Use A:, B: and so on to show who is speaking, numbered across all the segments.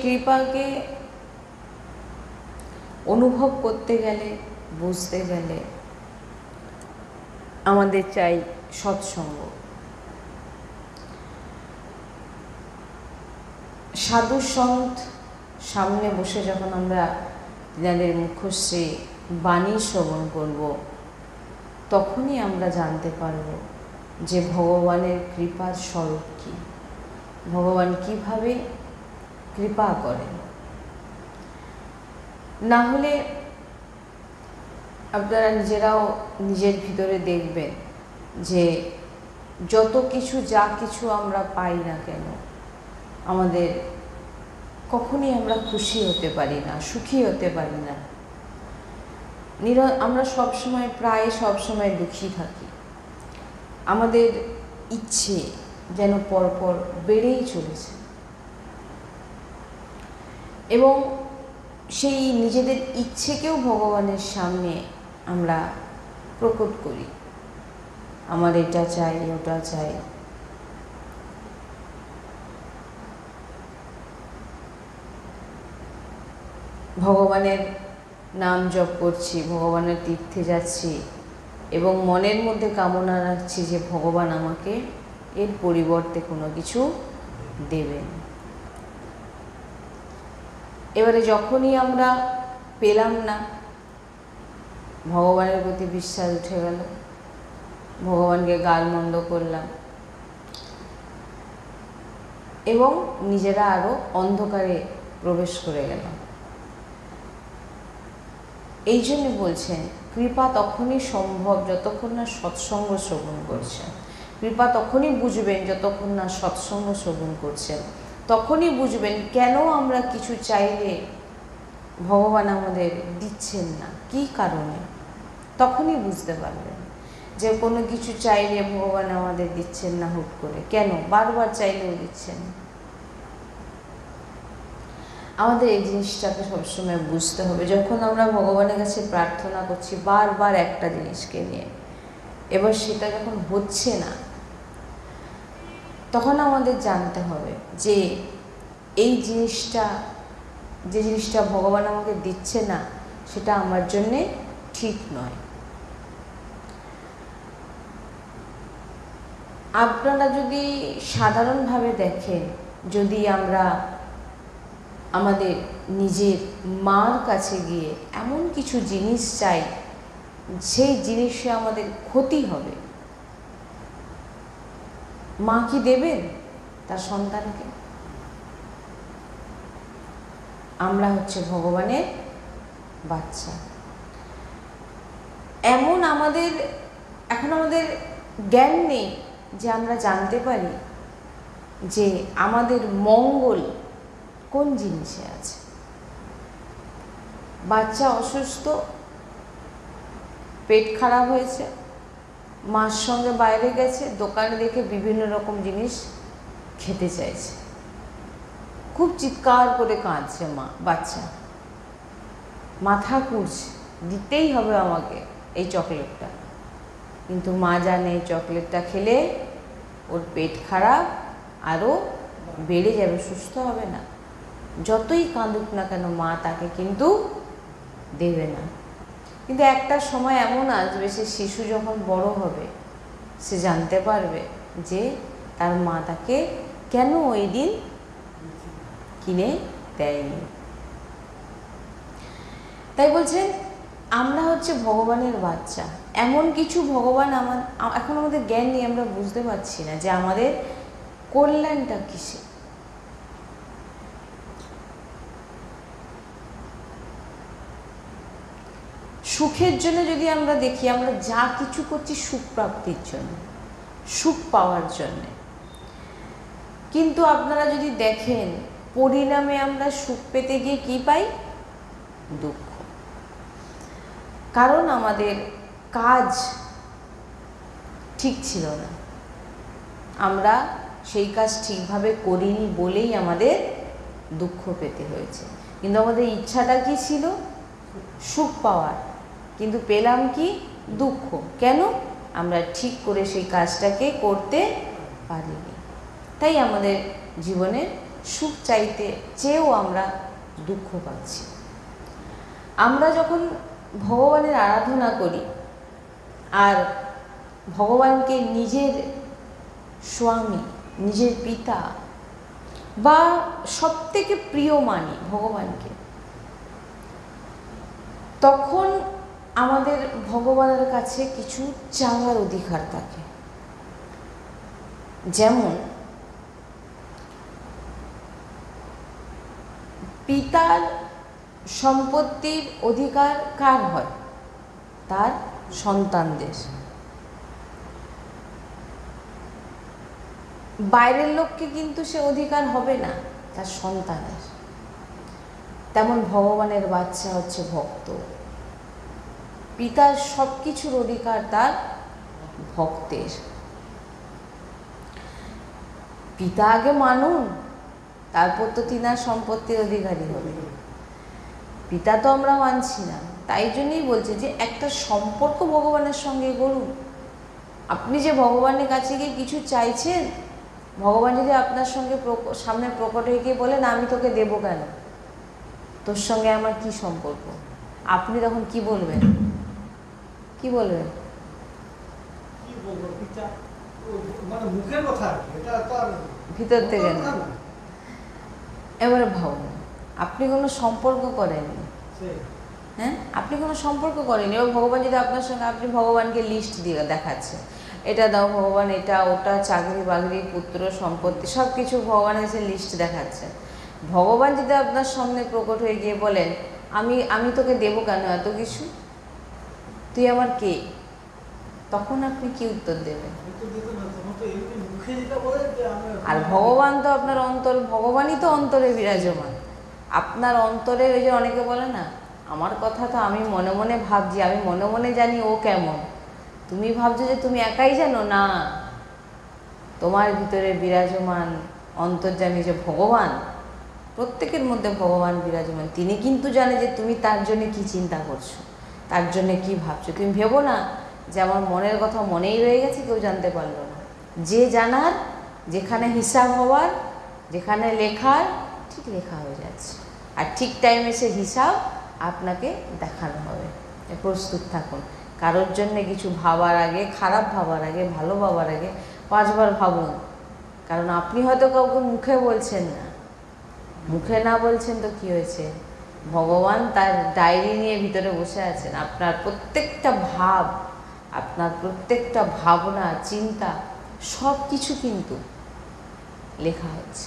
A: কৃপাকে অনুভব করতে গেলে, বুঝতে গেলে আমাদের চাই সৎসঙ্গ। সাধু সন্ত সামনে বসে যখন আমরা তিনাদের মুখশ্রী বাণী শ্রবণ করব, তখনই আমরা জানতে পারব যে ভগবানের কৃপার স্বরূপ কী, ভগবান কিভাবে কৃপা করেন। না হলে আপনারা নিজেরাও নিজের ভিতরে দেখবেন যে যত কিছু যা কিছু আমরা পাই না কেন, আমাদের কখনই আমরা খুশি হতে পারি না, সুখী হতে পারি না। আমরা সবসময়, প্রায় সবসময় দুঃখী থাকি। আমাদের ইচ্ছে যেন পরপর বেড়েই চলেছে এবং সেই নিজেদের ইচ্ছেকেও ভগবানের সামনে আমরা প্রকট করি, আমার এটা চাই, ওটা চাই। ভগবানের নাম জপ করছি, ভগবানের তীর্থে যাচ্ছি এবং মনের মধ্যে কামনা রাখছি যে ভগবান আমাকে এর পরিবর্তে কোনো কিছু দেবেন। এবারে যখনই আমরা পেলাম না, ভগবানের প্রতি বিশ্বাস উঠে গেল, ভগবানকে গালমন্দ করলাম এবং নিজেরা আরও অন্ধকারে প্রবেশ করে গেলাম। এই জন্য বলছেন কৃপা তখনই সম্ভব যতক্ষণ না সৎসঙ্গ শ্রবণ করছেন। কৃপা তখনই বুঝবেন যতক্ষণ না সৎসঙ্গ শ্রবণ করছেন। তখনই বুঝবেন কেন আমরা কিছু চাইলে ভগবান আমাদের দিচ্ছেন না, কী কারণে। তখনই বুঝতে পারবেন যে কোনো কিছু চাইলে ভগবান আমাদের দিচ্ছেন না হুট করে, কেন বারবার চাইলেও দিচ্ছেন। আমাদের এই জিনিসটাকে সবসময় বুঝতে হবে। যখন আমরা ভগবানের কাছে প্রার্থনা করছি বারবার একটা জিনিসকে নিয়ে, এবার সেটা যখন হচ্ছে না, তখন আমাদের জানতে হবে যে এই জিনিসটা, যে জিনিসটা ভগবান আমাকে দিচ্ছে না, সেটা আমার জন্যে ঠিক নয়। আপনারা যদি সাধারণভাবে দেখেন, যদি আমরা আমাদের নিজের মার কাছে গিয়ে এমন কিছু জিনিস চাই, সেই জিনিসে আমাদের ক্ষতি হবে, মা কি দেবেন তার সন্তানকে? আমরা হচ্ছে ভগবানের বাচ্চা। এমন এখন আমাদের জ্ঞান নেই যে আমরা জানতে পারি যে আমাদের মঙ্গল কোন জিনিসে আছে। বাচ্চা অসুস্থ, পেট খারাপ হয়েছে, মার সঙ্গে বাইরে গেছে, দোকানে দেখে বিভিন্ন রকম জিনিস খেতে চাইছে, খুব চিৎকার করে কাঁদছে বাচ্চা, মাথা কুড়ছে, দিতেই হবে আমাকে এই চকলেটটা। কিন্তু মা জানে চকলেটটা খেলে ওর পেট খারাপ আরও বেড়ে যাবে, সুস্থ হবে না। যতই কাঁদুক না কেন মা তাকে কিন্তু দেবে না। কিন্তু একটা সময় এমন আসবে, সে শিশু যখন বড় হবে, সে জানতে পারবে যে তার মা তাকে কেন ওই দিন কিনে দেয়নি। তাই বলছেন আমরা হচ্ছে ভগবানের বাচ্চা। এমন কিছু ভগবান এখন আমাদের জ্ঞান নিয়ে আমরা বুঝতে পারছি না যে আমাদের কল্যাণটা কিসে। সুখের জন্য যদি আমরা দেখি, আমরা যা কিছু করছি সুখ প্রাপ্তির জন্য, সুখ পাওয়ার জন্য। কিন্তু আপনারা যদি দেখেন পরিণামে আমরা সুখ পেতে গিয়ে কি পাই? দুঃখ। কারণ আমাদের কাজ ঠিক ছিল না, আমরা সেই কাজ ঠিকভাবে করিনি বলেই আমাদের দুঃখ পেতে হয়েছে। কিন্তু আমাদের ইচ্ছাটা কি ছিল? সুখ পাওয়ার। কিন্তু পেলাম কি? দুঃখ। কেন? আমরা ঠিক করে সেই কাজটাকে করতে পারিনি। তাই আমাদের জীবনে সুখ চাইতে চেয়েও আমরা দুঃখ পাচ্ছি। আমরা যখন ভগবানের আরাধনা করি আর ভগবানকে নিজের স্বামী, নিজের পিতা বা সবথেকে প্রিয় মানি ভগবানকে, তখন আমাদের ভগবানের কাছে কিছু চাওয়ার অধিকার থাকে। যেমন পিতার সম্পত্তির অধিকার কার হয়? তার সন্তানদের। বাইরের লোককে কিন্তু সে অধিকার হবে না, তার সন্তানের। তেমন ভগবানের বাচ্চা হচ্ছে ভক্ত, পিতার সব কিছুর অধিকার তার ভক্তের। পিতা আগে মানুন, তারপর তো তিনার সম্পত্তির অধিকারী হবে। পিতা তো আমরা মানছি না, তাই জন্যই বলছে যে একটা সম্পর্ক ভগবানের সঙ্গে গড়ুন। আপনি যে ভগবানের কাছে গিয়ে কিছু চাইছেন, ভগবান যদি আপনার সঙ্গে সামনে প্রকট হয়ে গিয়ে বলেন আমি তোকে দেবো কেন, তোর সঙ্গে আমার কি সম্পর্ক, আপনি তখন কি বলবেন? কি বলবেন? ভিতর থেকে না। এবারে ভাবুন, আপনি কোনো সম্পর্ক করেননি, হ্যাঁ, আপনি কোনো সম্পর্ক করেননি। এবার ভগবান যদি আপনার সঙ্গে, আপনি ভগবানকে লিস্ট দিয়ে দেখাচ্ছেন, এটা দাও ভগবান, এটা ওটা, চাকরি বাকরি, পুত্র সম্পত্তি, সব কিছু ভগবানের কাছে লিস্ট দেখাচ্ছেন। ভগবান যদি আপনার সামনে প্রকট হয়ে গিয়ে বলেন আমি তোকে দেবো কেন এত কিছু, তুই আমার কে, তখন আপনি কি উত্তর দেবেন? আর ভগবান তো আপনার অন্তর, ভগবানই তো অন্তরে বিরাজমান। আপনার অন্তরে, ওই যে অনেকে বলে না, আমার কথা তো আমি মনে মনে ভাবছি, আমি মনে মনে জানি ও কেমন। তুমি ভাবছো যে তুমি একাই জানো, না, তোমার ভিতরে বিরাজমান অন্তর্যামী যে ভগবান, প্রত্যেকের মধ্যে ভগবান বিরাজমান। তিনি কিন্তু জানে যে তুমি তার জন্য কি চিন্তা করছো, তার জন্য কি ভাবছো। তুমি ভেবো না যে আমার মনের কথা মনেই রয়ে গেছে, কেউ জানতে পারলো না। যে জানার, যেখানে হিসাব হওয়ার, যেখানে লেখার, ঠিক লেখা হয়ে যাচ্ছে, আর ঠিক টাইমে সে হিসাব আপনাকে দেখানো হবে। প্রস্তুত থাকুন। কারোর জন্যে কিছু ভাবার আগে, খারাপ ভাবার আগে, ভালো ভাবার আগে 5 বার ভাবুন। কারণ আপনি হয়তো কাউকে মুখে বলছেন না, মুখে না বলছেন তো কি হয়েছে, ভগবান তার ডায়েরি নিয়ে ভিতরে বসে আছেন। আপনার প্রত্যেকটা ভাব, আপনার প্রত্যেকটা ভাবনা, চিন্তা, সব কিছু কিন্তু লেখা হচ্ছে।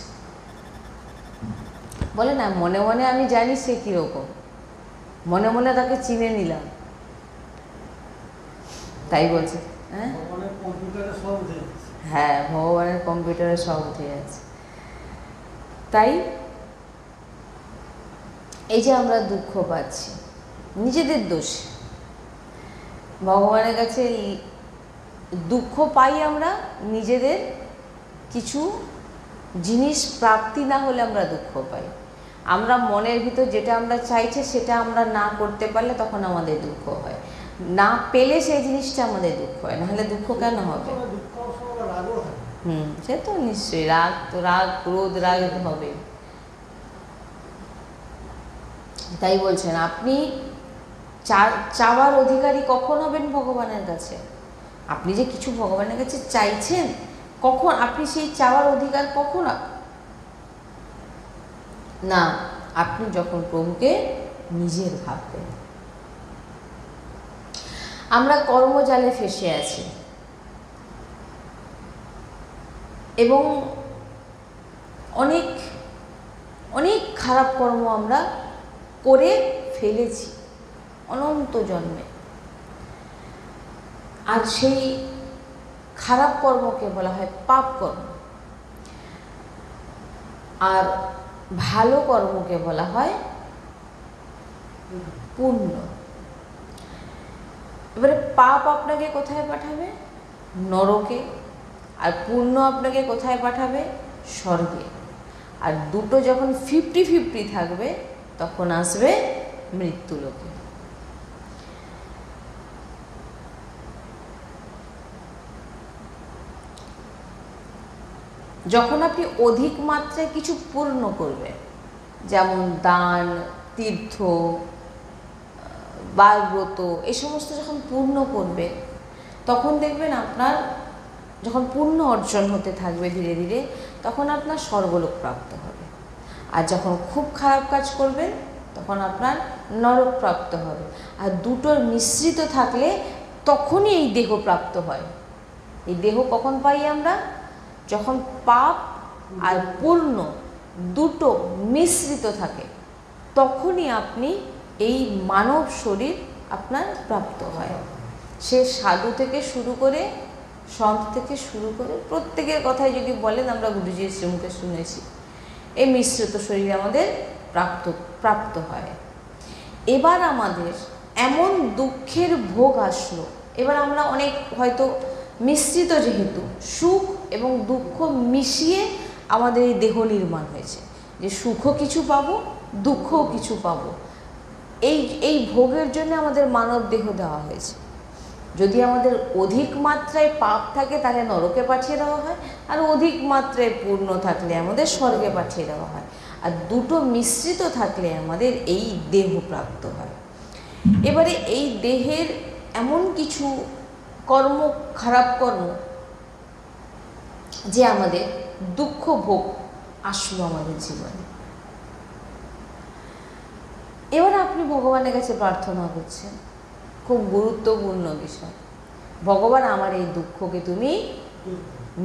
A: বলে না, মনে মনে আমি জানি সে কীরকম, মনে মনে তাকে চিনে নিলাম, তাই বলছে। হ্যাঁ, ভগবানের কম্পিউটারে সব উঠে যাচ্ছে। তাই এই যে আমরা দুঃখ পাচ্ছি নিজেদের দোষ, ভগবানের কাছে দুঃখ পাই আমরা নিজেদের কিছু জিনিস প্রাপ্তি না হলে আমরা দুঃখ পাই। আমরা মনের ভিতর যেটা আমরা চাইছি সেটা আমরা না করতে পারলে তখন আমাদের দুঃখ হয়, না পেলে সেই জিনিসটা আমাদের দুঃখ হয়। নাহলে দুঃখ কেন হবে? সে তো নিশ্চয়ই, রাগ তো, রাগ ক্রোধ রাগ হবে। তাই বলছেন আপনি চাওয়ার অধিকারী কখন হবেন ভগবানের কাছে? আপনি যে কিছু ভগবানের কাছে চাইছেন, কখন আপনি সেই চাওয়ার অধিকার কখন না, আপনি যখন প্রভুকে নিজের ভাববেন। আমরা কর্মজালে ফেসে আছি এবং অনেক অনেক খারাপ কর্ম আমরা করে ফেলেছি অনন্ত জন্মে। আর সেই খারাপ কর্মকে বলা হয় পাপ কর্ম, আর ভালো কর্মকে বলা হয় পুণ্য। এবারে পাপ আপনাকে কোথায় পাঠাবে? নরকে। আর পুণ্য আপনাকে কোথায় পাঠাবে? স্বর্গে। আর দুটো যখন 50-50 থাকবে তখন আসবে মৃত্যুলোকে। যখন আপনি অধিক মাত্রায় কিছু পূর্ণ করবেন, যেমন দান, তীর্থ, বালব্রত, এই সমস্ত যখন পূর্ণ করবেন, তখন দেখবেন আপনার যখন পূর্ণ অর্জন হতে থাকবে ধীরে ধীরে, তখন আপনার স্বর্গলোক প্রাপ্ত হবে। আর যখন খুব খারাপ কাজ করবেন, তখন আপনার নরক প্রাপ্ত হবে। আর দুটোর মিশ্রিত থাকলে তখনই এই দেহ প্রাপ্ত হয়। এই দেহ কখন পাই আমরা? যখন পাপ আর পূর্ণ দুটো মিশ্রিত থাকে, তখনই আপনি এই মানব শরীর আপনার প্রাপ্ত হয়। সে সাধু থেকে শুরু করে, সন্ত থেকে শুরু করে, প্রত্যেকের কথাই যদি বলেন, আমরা গুরুজির শ্রীমুখে শুনেছি, এই মিশ্রিত শরীর আমাদের প্রাপ্ত হয়। এবার আমাদের এমন দুঃখের ভোগ আসলো, এবার আমরা অনেক হয়তো মিশ্রিত, যেহেতু সুখ এবং দুঃখ মিশিয়ে আমাদের এই দেহ নির্মাণ হয়েছে, যে সুখও কিছু পাবো, দুঃখও কিছু পাবো। এই ভোগের জন্য আমাদের মানব দেহ দেওয়া হয়েছে। যদি আমাদের অধিক মাত্রায় পাপ থাকে তাহলে নরকে পাঠিয়ে দেওয়া হয়, আর অধিক মাত্রায় পূর্ণ থাকলে আমাদের স্বর্গে পাঠিয়ে দেওয়া হয়। আর দুটো মিশ্রিত থাকলে আমাদের এই দেহ প্রাপ্ত হয়। এবারে এই দেহের এমন কিছু কর্ম, খারাপ কর্ম, যে আমাদের দুঃখ ভোগ আসলো আমাদের জীবনে। এবার আপনি ভগবানের কাছে প্রার্থনা করছেন, খুব গুরুত্বপূর্ণ বিষয়, ভগবান আমার এই দুঃখকে তুমি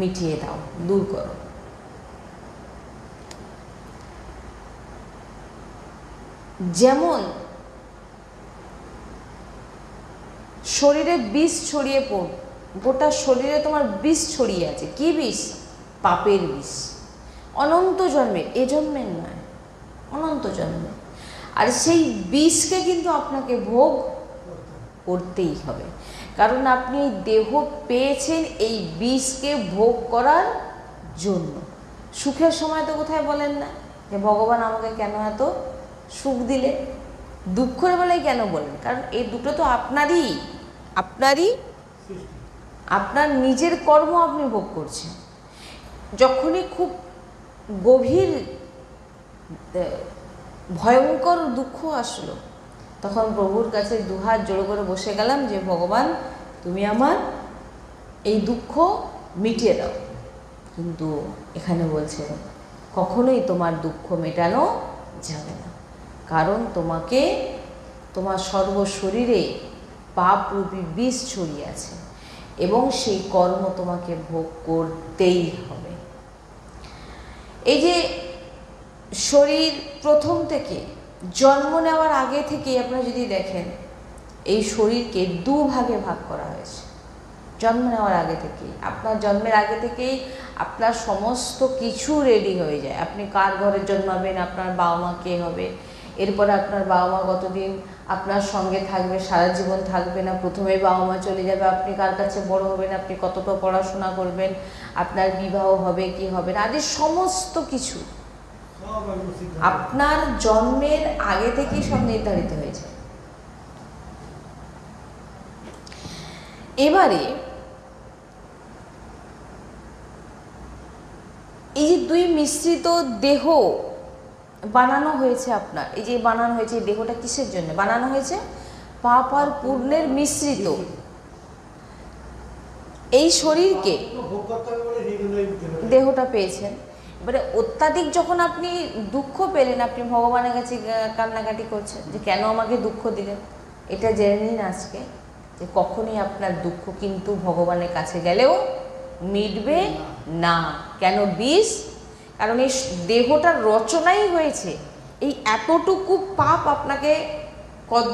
A: মিটিয়ে দাও, দূর করো। যেমন শরীরে বিষ ছড়িয়ে পড়, গোটা শরীরে তোমার বিষ ছড়িয়ে আছে। কি বিষ? পাপের বিষ, অনন্ত জন্মের, এ জন্মের নয়, অনন্ত জন্মের। আর সেই বিষকে কিন্তু আপনাকে ভোগ করতেই হবে, কারণ আপনি দেহ পেয়েছেন এই বিষকে ভোগ করার জন্য। সুখের সময় তো কোথায় বলেন না যে ভগবান আমাকে কেন এত সুখ দিলে, দুঃখের বেলায় কেন বলেন? কারণ এই দুটো তো আপনারই আপনার নিজের কর্ম আপনি ভোগ করছেন। যখনই খুব গভীর ভয়ঙ্কর দুঃখ আসলো, তখন প্রভুর কাছে দুহাত জোড়ো করে বসে গেলাম যে ভগবান, তুমি আমার এই দুঃখ মিটিয়ে দাও। কিন্তু এখানে বলছে কখনোই তোমার দুঃখ মেটানো যাবে না, কারণ তোমাকে, তোমার সর্বশরীরে পাপরূপী বিষ ছড়িয়ে আছে এবং সেই কর্ম তোমাকে ভোগ করতেই হবে। এই যে শরীর প্রথম থেকে, জন্ম নেওয়ার আগে থেকেই আপনারা যদি দেখেন, এই শরীরকে দুভাগে ভাগ করা হয়েছে। জন্ম নেওয়ার আগে থেকেই, আপনার জন্মের আগে থেকেই আপনার সমস্ত কিছু রেডি হয়ে যায়। আপনি কার ঘরে জন্মাবেন, আপনার বাবা মা কে হবে, এরপরে আপনার বাবা মা কতদিন আপনার সঙ্গে থাকবে, সারা জীবন থাকবে না, প্রথমেই বাবা মা চলে যাবে, আপনি কার কাছে বড় হবেন, আপনি কতটা পড়াশোনা করবেন, আপনার বিবাহ হবে কি হবে না, আদি সমস্ত কিছু আপনার জন্মের আগে থেকেই সব নির্ধারিত হয়েছে। এবারে এই যে দুই মিশ্রিত দেহ বানানো হয়েছে আপনার, এই যে বানানো হয়েছে, এই দেহটা কিসের জন্য বানানো হয়েছে? পাপ আর পুণ্যের মিশ্রিত এই শরীরকে দেহটা পেয়েছেন। এবারে অত্যাধিক যখন আপনি দুঃখ পেলেন, আপনি ভগবানের কাছে কান্নাকাটি করছেন যে কেন আমাকে দুঃখ দিলেন। এটা জেনে নিন আজকে যে কখনোই আপনার দুঃখ কিন্তু ভগবানের কাছে গেলেও মিটবে না। কেন? বিষ। কারণ এই দেহটার রচনাই হয়েছে এই এতটুকু পাপ আপনাকে,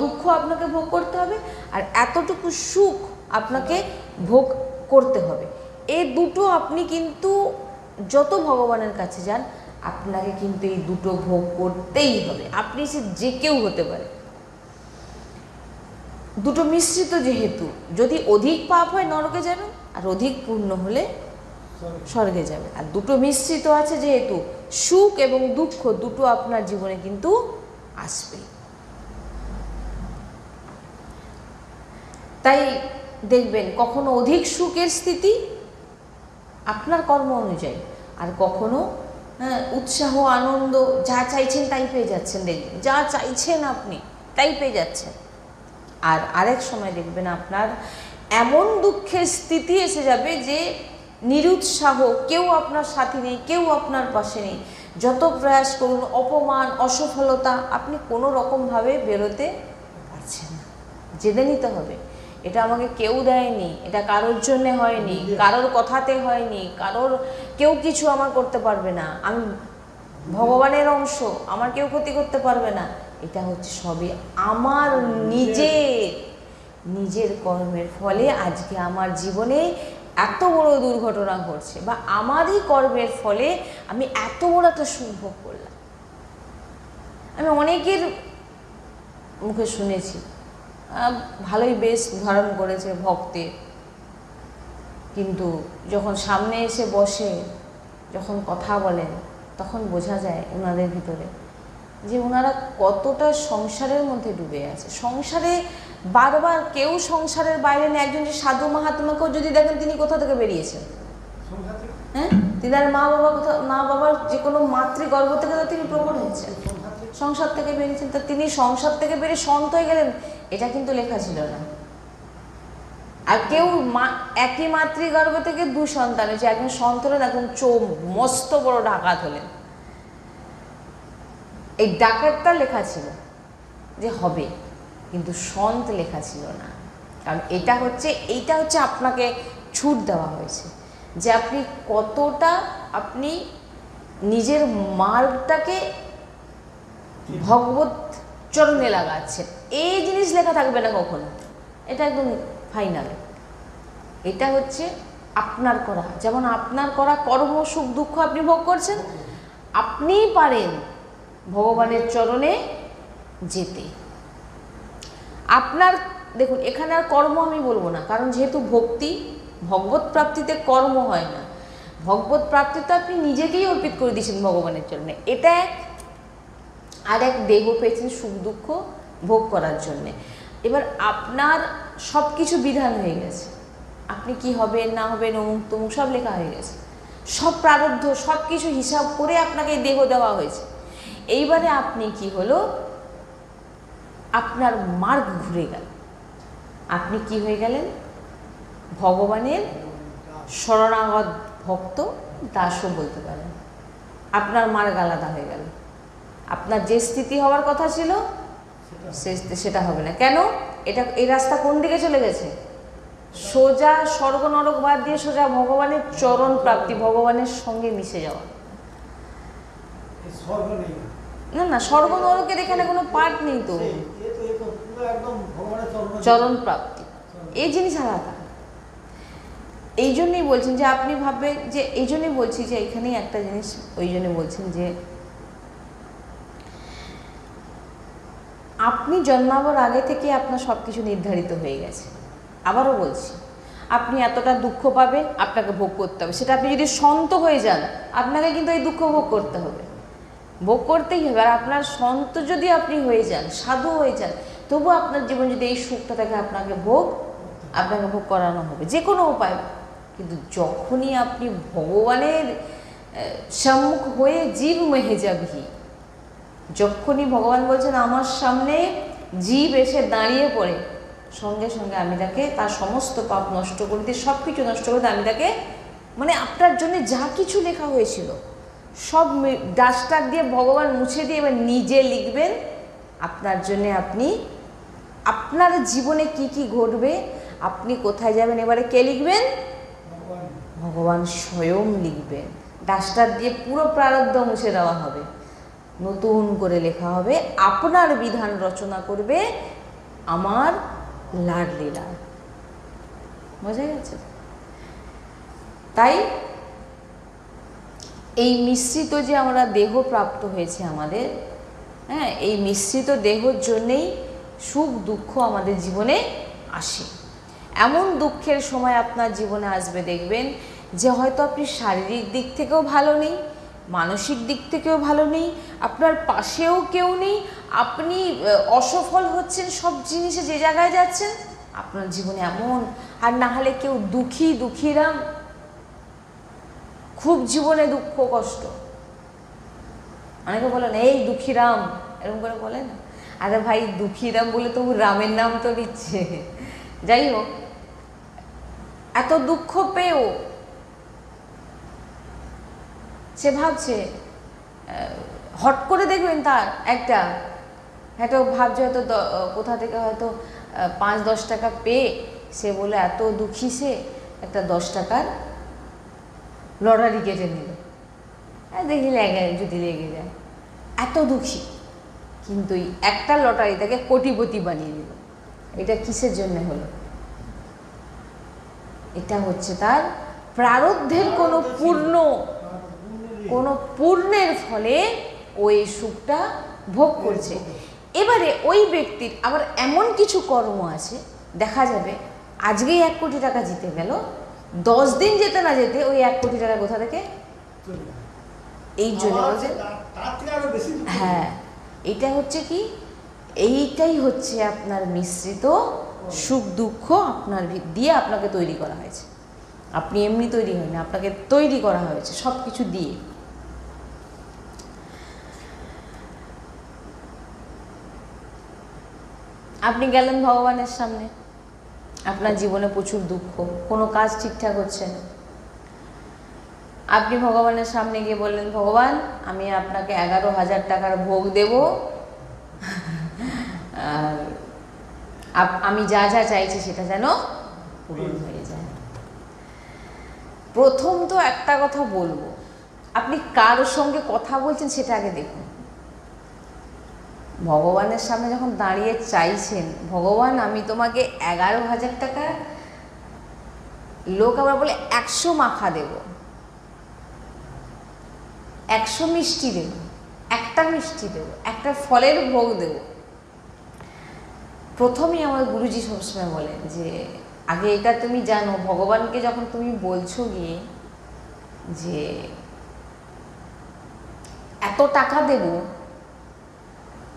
A: দুঃখ আপনাকে ভোগ করতে হবে, আর এতটুকু সুখ আপনাকে ভোগ করতে হবে। এই দুটো আপনি কিন্তু যত ভগবানের কাছে যান, আপনাকে কিন্তু এই দুটো ভোগ করতেই হবে। আপনি সে যে কেউ হতে পারে, দুটো মিশ্রিত যেহেতু, যদি অধিক পাপ হয় নরকে যাবেন, আর অধিক পুণ্য হলে স্বর্গে যাবে। আর দুটো মিশ্রিত আছে যেহেতু, সুখ এবং দুঃখ দুটো আপনার জীবনে কিন্তু আসবে। তাই দেখবেন কখনো অধিক সুখের স্থিতি আপনার কর্ম অনুযায়ী, আর কখনো উৎসাহ আনন্দ যা চাইছেন তাই পেয়ে যাচ্ছেন, দেখবেন যা চাইছেন আপনি তাই পেয়ে যাচ্ছেন। আর আরেক সময় দেখবেন আপনার এমন দুঃখের স্থিতি এসে যাবে যে নিরুৎসাহ, কেউ আপনার সাথী নেই, কেউ আপনার পাশে নেই, যত প্রয়াস করুন অপমান অসফলতা, আপনি কোনো রকমভাবে বেরোতে পারছেন না। জেনে নিতে হবে এটা আমাকে কেউ দেয়নি, এটা কারোর জন্যে হয়নি, কারোর কথাতে হয়নি, কেউ কিছু আমার করতে পারবে না, আমি ভগবানের অংশ, আমার কেউ ক্ষতি করতে পারবে না। এটা হচ্ছে সবই আমার নিজের কর্মের ফলে আজকে আমার জীবনে এত বড় দুর্ঘটনা ঘটছে, বা আমারই কর্মের ফলে আমি এত বড় একটা সুখ ভোগ করলাম। আমি অনেকের মুখে শুনেছি ভালোই বেশ ধারণ করেছে ভক্তে, কিন্তু যখন সামনে এসে বসে, যখন কথা বলেন, তখন বোঝা যায় ওনাদের ভিতরে যে ওনারা কতটা সংসারের মধ্যে ডুবে আছে। সংসারে বারবার, কেউ সংসারের বাইরে নেই। একজন যে সাধু মহাত্মাকেও যদি দেখেন, তিনি কোথা থেকে বেরিয়েছেন? হ্যাঁ, তিনার মা বাবার যে কোনো মাতৃগর্ভ থেকে তো তিনি প্রকট হয়েছেন, সংসার থেকে বেরিয়েছেন। তা তিনি সংসার থেকে বেরিয়ে সন্ত হয়ে গেলেন, এটা কিন্তু লেখা ছিল না। আর কেউ একই মাতৃগর্ভ থেকে 2 সন্তান হয়েছে, একজন সন্ত হলেন, একজন মস্ত বড় ডাকাত হলেন। এই ডাকাতটা লেখা ছিল যে হবে, কিন্তু সন্ত লেখা ছিল না। কারণ এইটা হচ্ছে আপনাকে ছুট দেওয়া হয়েছে যে আপনি কতটা আপনি নিজের মার্গটাকে ভগবত চরণে লাগাচ্ছেন। এই জিনিস লেখা থাকবে না কখনো, এটা একদম ফাইনাল। এটা হচ্ছে আপনার করা, যেমন আপনার করা কর্ম সুখ দুঃখ আপনি ভোগ করছেন, আপনিই পারেন ভগবানের চরণে যেতে। আপনার দেখুন, এখানে আর কর্ম আমি বলবো না, কারণ যেহেতু ভক্তি, ভগবত প্রাপ্তিতে কর্ম হয় না। ভগবত প্রাপ্তিতে আপনি নিজেকেই অর্পিত করে দিয়েছেন ভগবানের চরণে। এটা আর এক দেহ পেয়েছেন সুখ দুঃখ ভোগ করার জন্যে। এবার আপনার সব কিছু বিধান হয়ে গেছে, আপনি কি হবেন না হবেন, অমুক তমুক সব লেখা হয়ে গেছে, সব প্রারব্ধ সব কিছু হিসাব করে আপনাকে দেহ দেওয়া হয়েছে। এইবারে আপনি কি হলো, আপনার মার্গ ঘুরে গেল, আপনি কি হয়ে গেলেন? ভগবানের শরণাগত ভক্ত, দাসও বলতে পারেন। আপনার মার্গ আলাদা হয়ে গেল, আপনার যে স্থিতি হওয়ার কথা ছিল সেটা হবে না। কেন? এই রাস্তা কোন দিকে চলে গেছে? সোজা স্বর্গ নরক বাদ দিয়ে সোজা ভগবানের চরণ প্রাপ্তি, ভগবানের সঙ্গে মিশে যাওয়া। না, স্বর্গ নরকের এখানে কোনো পার্ট নেই তো, চরণ প্রাপ্তি এই জিনিস আলাদা। এই জন্যই বলছেন যে আপনি ভাববেন যে, এই জন্যই বলছি যে এখানেই একটা জিনিস, ওই জন্য বলছেন যে আপনি জন্মাবার আগে থেকে আপনার সব কিছু নির্ধারিত হয়ে গেছে। আবারও বলছি, আপনি এতটা দুঃখ পাবেন, আপনাকে ভোগ করতে হবে। সেটা আপনি যদি সন্ত হয়ে যান, আপনাকে কিন্তু এই দুঃখ ভোগ করতে হবে, ভোগ করতেই হবে। আর আপনার সন্ত যদি আপনি হয়ে যান, সাধু হয়ে যান, তবু আপনার জীবন যদি এই সুখটা থাকে, আপনাকে ভোগ করানো হবে যে কোনো উপায়। কিন্তু যখনই আপনি ভগবানের সম্মুখ হয়ে জীব মেহে যাবি, যখনই ভগবান বলছেন আমার সামনে জীব এসে দাঁড়িয়ে পড়ে, সঙ্গে সঙ্গে আমি তাকে তার সমস্ত পাপ নষ্ট করে দিই, সব কিছু নষ্ট করে দিই, আমি তাকে মানে আপনার জন্য যা কিছু লেখা হয়েছিল সব ডাস্টার দিয়ে ভগবান মুছে দিয়ে এবার নিজে লিখবেন আপনার জন্য। আপনি আপনার জীবনে কি কি ঘটবে, আপনি কোথায় যাবেন, এবারে কে লিখবেন? ভগবান স্বয়ং লিখবেন। ডাস্টার দিয়ে পুরো প্রারব্ধ মুছে দেওয়া হবে, নতুন করে লেখা হবে, আপনার বিধান রচনা করবে আমার লাডলীলা। বোঝা গেছে? তাই এই মিশ্রিত যে আমরা দেহ প্রাপ্ত হয়েছে আমাদের, হ্যাঁ, এই মিশ্রিত দেহর জন্যেই সুখ দুঃখ আমাদের জীবনে আসে। এমন দুঃখের সময় আপনার জীবনে আসবে, দেখবেন যে হয়তো আপনি শারীরিক দিক থেকেও ভালো নেই, মানসিক দিক থেকেও ভালো নেই, আপনার পাশেও কেউ নেই, আপনি অসফল হচ্ছেন সব জিনিসে, যে জায়গায় যাচ্ছেন আপনার জীবনে এমন। আর না হলে কেউ দুঃখীরাম, খুব জীবনে দুঃখ কষ্ট, অনেকে বলেন এই দুঃখীরাম, এরকম করে বলেন। আরে ভাই দুঃখীরাম বলে তবু রামের নাম তো নিচ্ছে। যাই হোক, এত দুঃখ পেয়েও সে ভাবছে, হট করে দেখবেন তার একটা ভাবছে হয়তো কোথা থেকে হয়তো 5-10 টাকা পেয়ে সে বলে এত দুঃখী, সে একটা 10 টাকার লটারি কেটে নিল, দেখি যদি লেগে যায়, এত দুঃখী। কিন্তু একটা লটারি তাকে কোটিপতি বানিয়ে দিল। এটা কিসের জন্য হলো? এটা হচ্ছে তার প্রারব্ধের কোনো পূর্ণের ফলে ওই সুখটা ভোগ করছে। এবারে ওই ব্যক্তির আবার এমন কিছু কর্ম আছে, দেখা যাবে আজকেই 1 কোটি টাকা জিতে গেল, 10 দিন যেতে না যেতে ওই 1 কোটি টাকা কোথা থেকে, এই জন্য হ্যাঁ, এটা হচ্ছে কি, এইটাই হচ্ছে আপনার মিশ্রিত সুখ দুঃখ আপনার দিয়ে আপনাকে তৈরি করা হয়েছে। আপনি এমনি তৈরি হয়নি, আপনাকে তৈরি করা হয়েছে সব কিছু দিয়ে। আপনি গেলেন ভগবানের সামনে, আপনার জীবনে প্রচুর দুঃখ, কোনো কাজ ঠিকঠাক হচ্ছে না, আপনি ভগবানের সামনে গিয়ে বললেন, ভগবান আমি আপনাকে 11,000 টাকার ভোগ দেব, আর আমি যা যা চাইছি সেটা যেন পূরণ হয়ে যায়। প্রথম তো একটা কথা বলবো, আপনি কার সঙ্গে কথা বলছেন সেটা আগে দেখুন। ভগবানের সামনে যখন দাঁড়িয়ে চাইছেন, ভগবান আমি তোমাকে 11,000 টাকা, লোক আবার বলে 100 মাখা দেব, 100 মিষ্টি দেব, একটা মিষ্টি দেব, একটা ফলের ভোগ দেব। প্রথমেই আমার গুরুজি সবসময় বলেন যে আগে এটা তুমি জানো, ভগবানকে যখন তুমি বলছো গিয়ে যে এত টাকা দেব,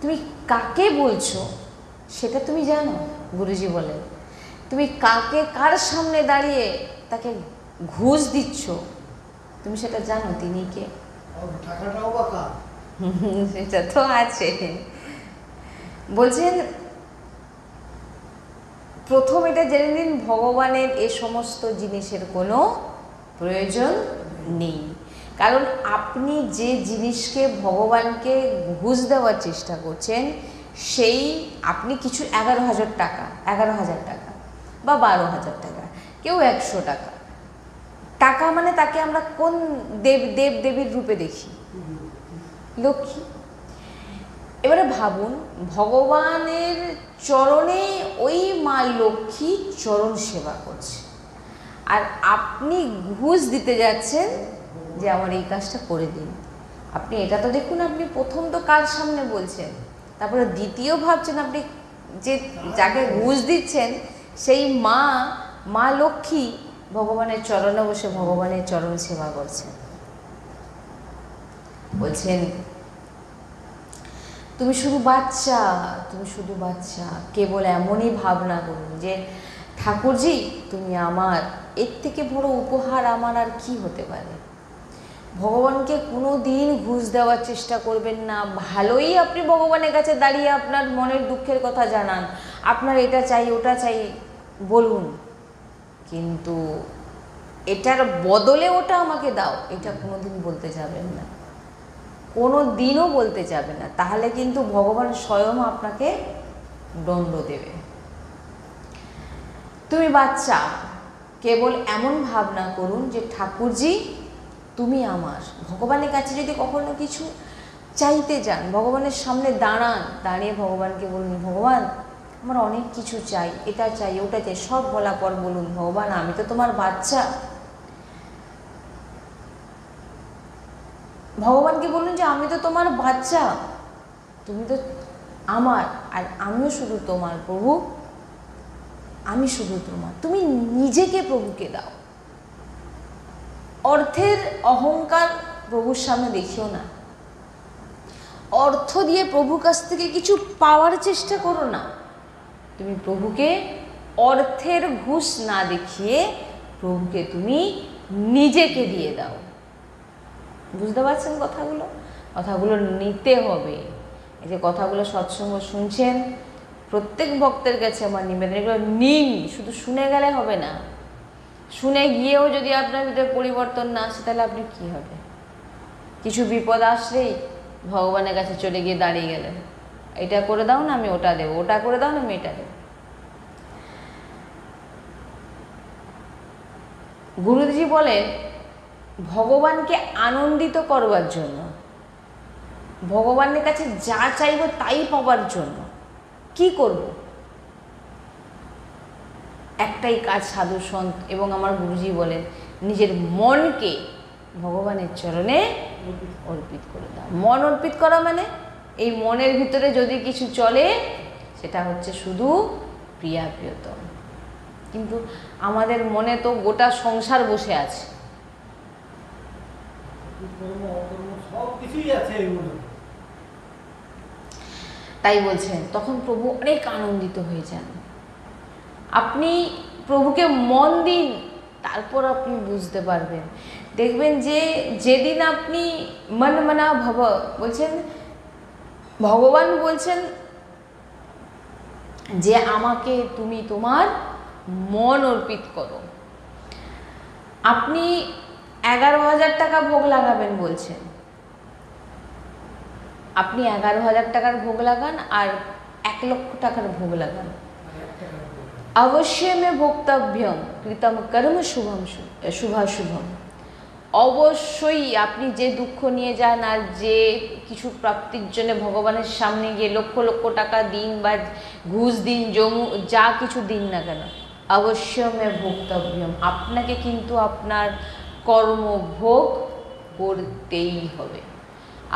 A: তুমি কাকে বলছো সেটা তুমি জানো? গুরুজি বলেন তুমি কাকে, কার সামনে দাঁড়িয়ে তাকে ঘুষ দিচ্ছ, তুমি সেটা জানো তিনি কে? সেটা তো আছে। বলছেন প্রথম এটা জেনে নিন, ভগবানের এ সমস্ত জিনিসের কোনো প্রয়োজন নেই। কারণ আপনি যে জিনিসকে ভগবানকে ঘুষ দেওয়ার চেষ্টা করছেন, সেই আপনি কিছু 11,000 টাকা বা 12,000 টাকা, কেউ 100 টাকা, টাকা মানে তাকে আমরা কোন দেবীর রূপে দেখি? লক্ষ্মী। এবারে ভাবুন, ভগবানের চরণে ওই মা লক্ষ্মী চরণ সেবা করছে, আর আপনি ঘুষ দিতে যাচ্ছেন যে আমার এই কাজটা করে দিন। আপনি এটা তো দেখুন, আপনি প্রথম তো কার সামনে বলছেন, তারপরে দ্বিতীয় ভাবছেন আপনি যে যাকে ঘুষ দিচ্ছেন সেই মা লক্ষ্মী ভগবানের চরণে বসে ভগবানের চরণ সেবা করছেন। বলছেন তুমি শুধু বাচ্চা, কেবল এমনই ভাবনা করুন যে ঠাকুরজি তুমি আমার, এর থেকে বড় উপহার আমার আর কি হতে পারে। ভগবানকে কোনো দিন ঘুষ দেওয়ার চেষ্টা করবেন না। ভালোই আপনি ভগবানের কাছে দাঁড়িয়ে আপনার মনের দুঃখের কথা জানান, আপনার এটা চাই ওটা চাই বলুন, কিন্তু এটার বদলে ওটা আমাকে দাও, এটা কোনো দিন বলতে যাবেন না, কোনো দিনও বলতে যাবে না। তাহলে কিন্তু ভগবান স্বয়ং আপনাকে দণ্ড দেবে। তুমি বাচ্চা, কেবল এমন ভাবনা করুন যে ঠাকুরজি তুমি আমার। ভগবানের কাছে যদি কখনো কিছু চাইতে যান, ভগবানের সামনে দাঁড়িয়ে ভগবানকে বলুন, ভগবান আমার অনেক কিছু চাই, এটা চাই ওটা চাই, সব বলার পর বলুন, ভগবান আমি তো তোমার বাচ্চা। ভগবানকে বলুন যে আমি তো তোমার বাচ্চা, তুমি তো আমার, আর আমিও শুধু তোমার প্রভু, আমি শুধু তোমার। তুমি নিজেকে প্রভুকে দাও। অর্থের অহংকার প্রভুর সামনে দেখিও না। অর্থ দিয়ে প্রভুর কাছ থেকে কিছু পাওয়ার চেষ্টা করো না। তুমি প্রভুকে অর্থের ঘুষ না দেখিয়ে প্রভুকে তুমি নিজেকে দিয়ে দাও। বুঝতে পারছেন কথাগুলো? কথাগুলো নিতে হবে। এই যে কথাগুলো সৎসঙ্গ শুনছেন, প্রত্যেক ভক্তের কাছে আমার নিবেদন, এগুলো নিন। শুধু শুনে গেলে হবে না, শুনে গিয়েও যদি আপনার ভিতরে পরিবর্তন না আসে তাহলে আপনি কী হবে? কিছু বিপদ আসলেই ভগবানের কাছে চলে গিয়ে দাঁড়িয়ে গেলেন, এটা করে দাও না আমি ওটা দেবো, ওটা করে দাও না আমি এটা দেবো। গুরুজি বলেন ভগবানকে আনন্দিত করবার জন্য, ভগবানের কাছে যা চাইব তাই পাবার জন্য কি করব? একটাই কাজ সাধু সন্ত এবং আমার গুরুজি বলেন নিজের মনকে ভগবানের চরণে অর্পিত করে দাও। মন অর্পিত করা মানে এই মনের ভিতরে যদি কিছু চলে সেটা হচ্ছে শুধু প্রিয়া প্রিয়তম, কিন্তু আমাদের মনে তো গোটা সংসার বসে আছে। তাই বলছেন তখন প্রভু অনেক আনন্দিত হয়ে যান। আপনি প্রভুকে মন দিন, তারপর আপনি বুঝতে পারবেন। দেখবেন যে যেদিন আপনি মন মনা ভব বলছেন, ভগবান বলছেন যে আমাকে তুমি তোমার মন অর্পিত করো। আপনি 11,000 টাকা ভোগ লাগাবেন বলছেন, আপনি 11,000 টাকার ভোগ লাগান আর 1 লক্ষ টাকার ভোগ লাগান, অবশ্যই মে ভোক্তব্যম কৃতম কর্ম শুভম শুভাশুভম। অবশ্যই আপনি যে দুঃখ নিয়ে যান আর যে কিছু প্রাপ্তির জন্য ভগবানের সামনে গিয়ে লক্ষ লক্ষ টাকা দিন বা ঘুষ দিন, যা কিছু দিন না কেন, অবশ্যই মে ভোক্তব্যম, আপনাকে কিন্তু আপনার কর্মভোগ করতেই হবে।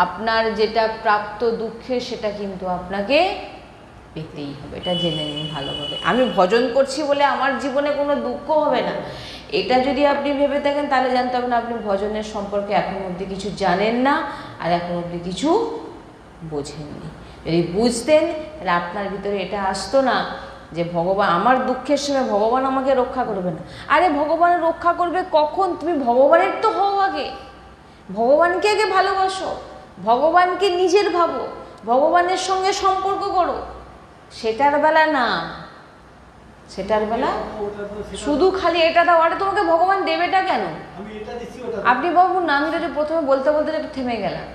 A: আপনার যেটা প্রাপ্ত দুঃখের সেটা কিন্তু আপনাকে পেতেই হবে, এটা জেনে নিন ভালোভাবে। আমি ভজন করছি বলে আমার জীবনে কোনো দুঃখ হবে না, এটা যদি আপনি ভেবে থাকেন তাহলে জানতে হবে না আপনি ভজনের সম্পর্কে এখন অবধি কিছু জানেন না আর এখন অবধি কিছু বোঝেননি। যদি বুঝতেন তাহলে আপনার ভিতরে এটা আসতো না যে ভগবান আমার দুঃখের সময় ভগবান আমাকে রক্ষা করবে না। আরে ভগবান রক্ষা করবে কখন? তুমি ভগবানের তো হও আগে, ভগবানকে আগে ভালোবাসো, ভগবানকে নিজের ভাবো, ভগবানের সঙ্গে সম্পর্ক করো। সেটার বেলা না, সেটার বেলা শুধু খালি এটা দাও, আরে তোমাকে ভগবান দেবেটা কেন? আপনি ভাবুন না, আমি যদি প্রথমে বলতে বলতে একটু থেমে গেলাম,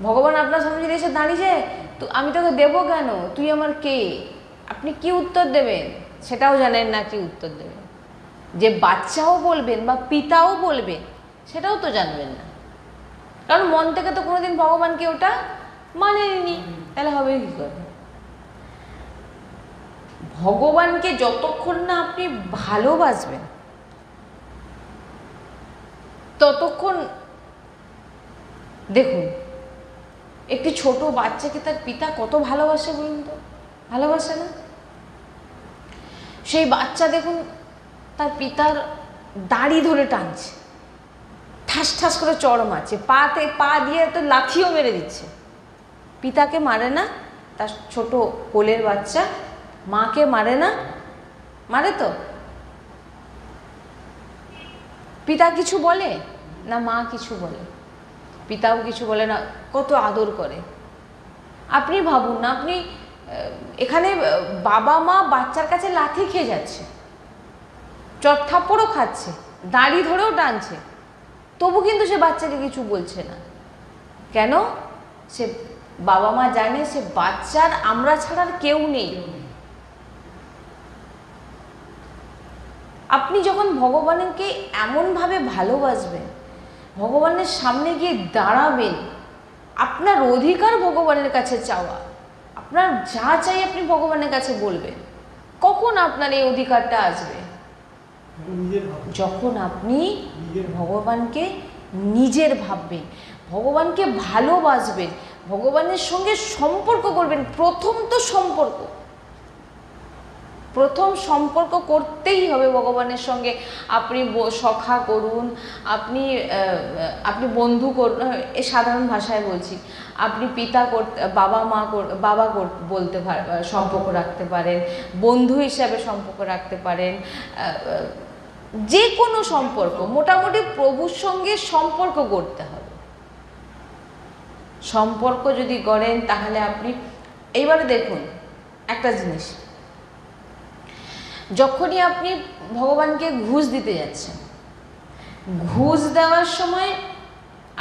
A: ভগবান আপনার সামনে যদি এসে দাঁড়িয়ে তো আমি তোকে দেবো কেন? তুই আমার কে? আপনি কি উত্তর দেবেন সেটাও জানেন না, কি উত্তর দেবেন। যে বাচ্চাও বলবেন বা পিতাও বলবেন সেটাও তো জানবেন না, কারণ মন থেকে তো কোনোদিন ভগবানকে ওটা মানেনি, তাহলে হবে কি করে? ভগবানকে যতক্ষণ না আপনি ভালোবাসবেন ততক্ষণ, দেখুন একটি ছোট বাচ্চাকে তার পিতা কত ভালোবাসে বলুন তো, ভালোবাসে না? সেই বাচ্চা দেখুন তার পিতার দাড়ি ধরে টানছে, ঠাস ঠাস করে চড় মারছে, পা দিয়ে তো লাথিও মেরে দিচ্ছে। পিতাকে মারে না? তার ছোট কোলের বাচ্চা মাকে মারে না? মারে তো। পিতা কিছু বলে না, মা কিছু বলে, পিতাও কিছু বলে না, কত আদর করে। আপনি ভাবুন না, আপনি এখানে বাবা মা বাচ্চার কাছে লাথি খেয়ে যাচ্ছে, চটথাপ্পড়ও খাচ্ছে, দাড়ি ধরেও টানছে, তবু কিন্তু সে বাচ্চাকে কিছু বলছে না। কেন? সে বাবা মা জানে সে বাচ্চার আমরা ছাড়ার কেউ নেই। আপনি যখন ভগবানকে এমনভাবে ভালোবাসবেন, ভগবানের সামনে গিয়ে দাঁড়াবেন, আপনার অধিকার ভগবানের কাছে চাওয়া, আপনার যা চাই আপনি ভগবানের কাছে বলবেন। কখন আপনার এই অধিকারটা আসবে? যখন আপনি ভগবানকে নিজের ভাববেন, ভগবানকে ভালোবাসবেন, ভগবানের সঙ্গে সম্পর্ক করবেন। প্রথম সম্পর্ক করতেই হবে ভগবানের সঙ্গে। আপনি সখা করুন, আপনি বন্ধু করুন, এ সাধারণ ভাষায় বলছি, আপনি পিতা বাবা বলতে সম্পর্ক রাখতে পারেন, বন্ধু হিসাবে সম্পর্ক রাখতে পারেন, যে কোনো সম্পর্ক, মোটামুটি প্রভুর সঙ্গে সম্পর্ক করতে হবে। সম্পর্ক যদি গড়েন তাহলে আপনি এইবারে দেখুন একটা জিনিস, যখনই আপনি ভগবানকে ঘুষ দিতে যাচ্ছেন, ঘুষ দেওয়ার সময়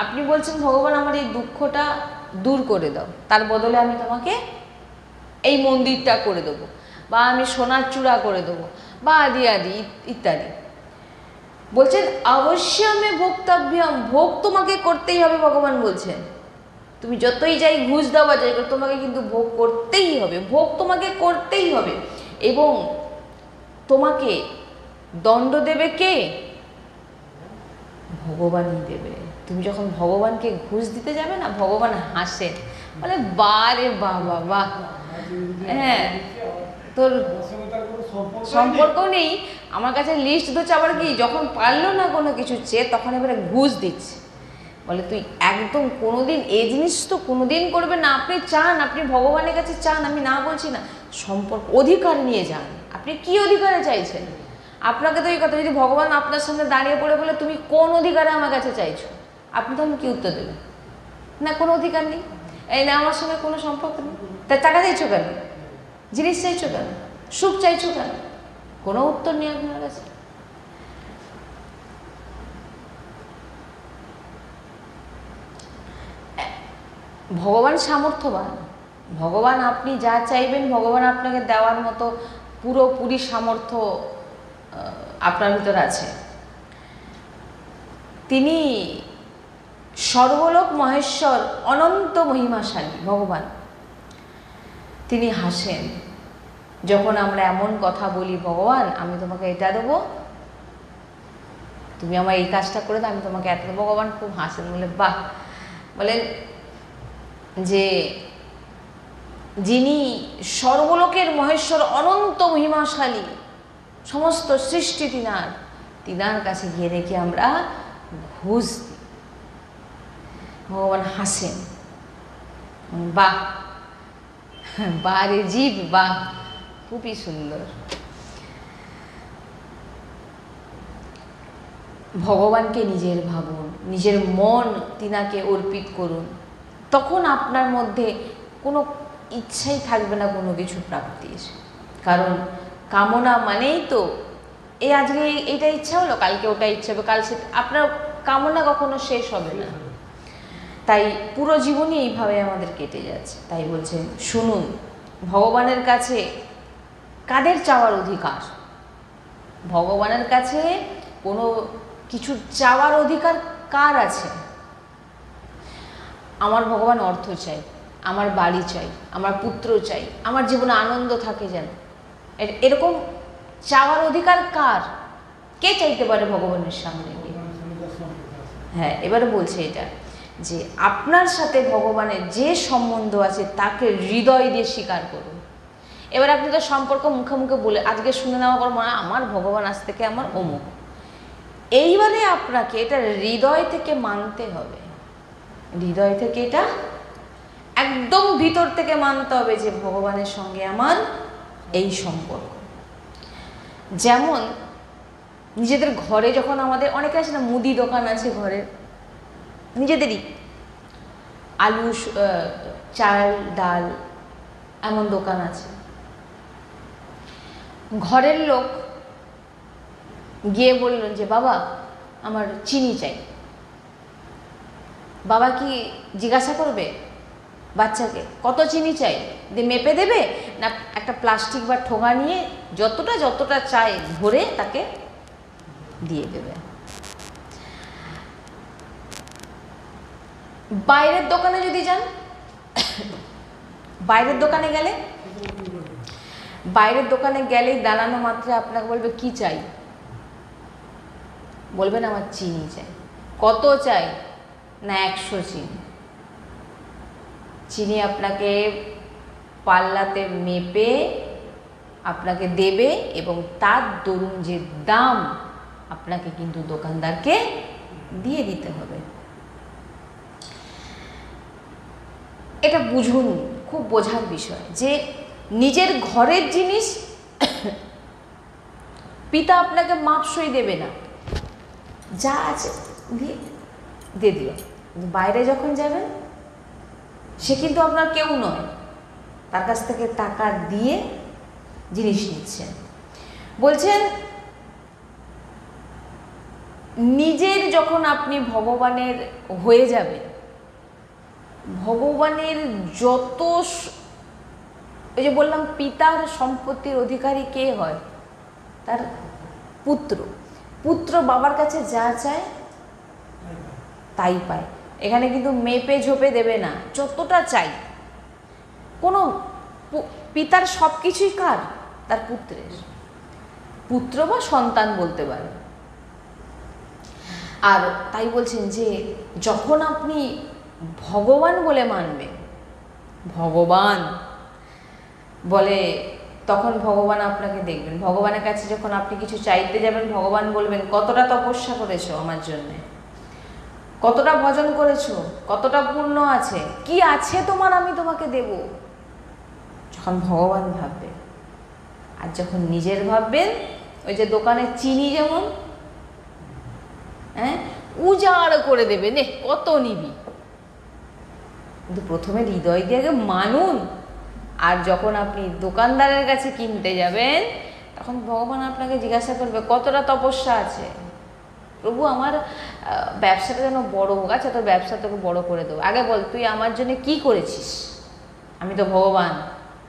A: আপনি বলছেন ভগবান আমার এই দুঃখটা দূর করে দাও, তার বদলে আমি তোমাকে এই মন্দিরটা করে দেবো, বা আমি সোনার চূড়া করে দেবো, বা আদি আদি ইত্যাদি বলছেন। অবশ্যই আমি ভোক্তব্যম, ভোগ তোমাকে করতেই হবে। ভগবান বলছেন তুমি যতই যাই ঘুষ দেওয়া যাই তোমাকে কিন্তু ভোগ করতেই হবে, ভোগ তোমাকে করতেই হবে। এবং তোমাকে দণ্ড দেবে কে? ভগবানই দেবে। তুমি যখন ভগবানকে ঘুষ দিতে যাবে না, ভগবান হাসেন, বলে বারে বাবা বাহ, হ্যাঁ তোর সম্পর্ক নেই আমার কাছে, লিস্ট ধরছে, আবার কি যখন পারলো না কোনো কিছু চেয়ে তখন এবারে ঘুষ দিচ্ছে। বলে তুই একদম কোনোদিন এই জিনিস তো কোনোদিন করবে না। আপনি চান, আপনি ভগবানের কাছে চান, আমি না বলছি না, সম্পর্ক অধিকার নিয়ে যান। আপনি কি অধিকারে চাইছেন? আপনাকে তো এই কথা, যদি ভগবান আপনার সামনে দাঁড়িয়ে পড়ে বলে তুমি কোন অধিকারে আমার কাছে চাইছো, আপনি তখন কি উত্তর দেবেন? না কোনো অধিকার নেই, এই না আমার সঙ্গে কোনো সম্পর্ক নেই। তাই টাকা চাইছো কেন? জিনিস চাইছো কেন? সুখ চাইছো কেন? কোনো উত্তর নেই আপনার কাছে। ভগবান সামর্থ্যবান, ভগবান আপনি যা চাইবেন ভগবান আপনাকে দেওয়ার মতো পুরোপুরি সামর্থ্য আপনার ভিতর আছে। তিনি সর্বলোক মহেশ্বর, অনন্ত মহিমাশালী ভগবান। তিনি হাসেন যখন আমরা এমন কথা বলি, ভগবান আমি তোমাকে এটা দেবো, তুমি আমার এই কাজটা করে দাও, আমি তোমাকে এত দেবো। ভগবান খুব হাসেন, বলে বাহ, বলেন যে যিনি সর্বলোকের মহেশ্বর, অনন্ত মহিমাশালী, সমস্ত সৃষ্টি তিনার কাছে গিয়ে রেখে আমরা ঘুষ দিই। ভগবান হাসেন, বাহ বারে জীব, বাহ খুবই সুন্দর। ভগবানকে নিজের ভাবুন, নিজের মন তিনাকে অর্পিত করুন, তখন আপনার মধ্যে কোনো ইচ্ছাই থাকবে না কোনো কিছু প্রাপ্তির। কারণ কামনা মানেই তো এই আজকে এইটা ইচ্ছা হলো, কালকে ওটা ইচ্ছা হবে, কাল সে, আপনার কামনা কখনো শেষ হবে না। তাই পুরো জীবনই এইভাবে আমাদের কেটে যাচ্ছে। তাই বলছেন শুনুন, ভগবানের কাছে কাদের চাওয়ার অধিকার? ভগবানের কাছে কোনো কিছু চাওয়ার অধিকার কার আছে? আমার ভগবান অর্থ চাই, আমার বাড়ি চাই, আমার পুত্র চাই, আমার জীবনে আনন্দ থাকে যেন, এরকম চাওয়ার অধিকার কার? কে চাইতে পারে ভগবানের সামনে গিয়ে? হ্যাঁ, এবারে বলছে এটা যে আপনার সাথে ভগবানের যে সম্বন্ধ আছে তাকে হৃদয় দিয়ে স্বীকার করুন। এবার আপনি তো সম্পর্ক মুখে মুখে বলে আজকে শুনে নেওয়ার পর মনে হয় আমার ভগবান আজ থেকে আমার অমুক, এইবারে আপনাকে এটা হৃদয় থেকে মানতে হবে। হৃদয় থেকে এটা একদম ভিতর থেকে মানতে হবে যে ভগবানের সঙ্গে আমার এই সম্পর্ক। যেমন নিজেদের ঘরে যখন আমাদের অনেকে আছে না, মুদি দোকান আছে ঘরে, নিজেদেরই আলু চাল ডাল এমন দোকান আছে, ঘরের লোক গিয়ে বললেন যে বাবা আমার চিনি চাই। বাবা কি জিজ্ঞাসা করবে বাচ্চাকে কত চিনি চাই, দিয়ে মেপে দেবে? না একটা প্লাস্টিক বা ঠোঙা নিয়ে যতটা চাই ভরে তাকে দিয়ে দেবে। বাইরের দোকানে যদি যান, বাইরের দোকানে গেলেই দাঁড়ানো মাত্র আপনাকে বলবে কি চাই, বলবেন আমার চিনি চাই। কত চাই? না 100 চিনি। চিনি আপনাকে পাল্লাতে মেপে আপনাকে দেবে এবং তার দরুন যে দাম আপনাকে কিন্তু দোকানদারকে দিয়ে দিতে হবে। এটা বুঝুন, খুব বোঝার বিষয় যে নিজের ঘরের জিনিস পিতা আপনাকে মাপসই দেবে না, যা আছে দিয়ে দিল। বাইরে যখন যাবেন সে কিন্তু আপনার কেউ নয়, তার কাছ থেকে টাকা দিয়ে জিনিস নিচ্ছেন। বলছেন নিজের যখন আপনি ভগবানের হয়ে যাবেন, ভগবানের যত, ওই যে বললাম পিতার সম্পত্তির অধিকারী কে হয়? তার পুত্র। পুত্র বাবার কাছে যা চায় তাই পায়। এখানে কিন্তু মেপে ঝোপে দেবে না, যতটা চাই। কোনো পিতার সব কিছুই কার? তার পুত্রের। পুত্র বা সন্তান বলতে পারে। আর তাই বলছেন যে যখন আপনি ভগবান বলে মানবেন, ভগবান বলে, তখন ভগবান আপনাকে দেখবেন। ভগবানের কাছে যখন আপনি কিছু চাইতে যাবেন, ভগবান বলবেন কতটা তপস্যা করেছো আমার জন্যে, কতটা ভজন করেছো, কতটা পুণ্য আছে, কি আছে তোমার, আমি তোমাকে দেব। যখন ভগবান ভাববে। আর যখন নিজের ভাববেন, ওই যে দোকানে চিনি যেমন, হ্যাঁ, উজাড় করে দেবে, নে কত নিবি। কিন্তু প্রথমে হৃদয় দিয়ে আগে মানুন। আর যখন আপনি দোকানদারের কাছে কিনতে যাবেন, তখন ভগবান আপনাকে জিজ্ঞাসা করবে কতটা তপস্যা আছে। প্রভু আমার ব্যবসাটা যেন বড় হোক। আচ্ছা, তোর ব্যবসা তোকে বড় করে দেবো, আগে বল তুই আমার জন্য কি করেছিস? আমি তো ভগবান,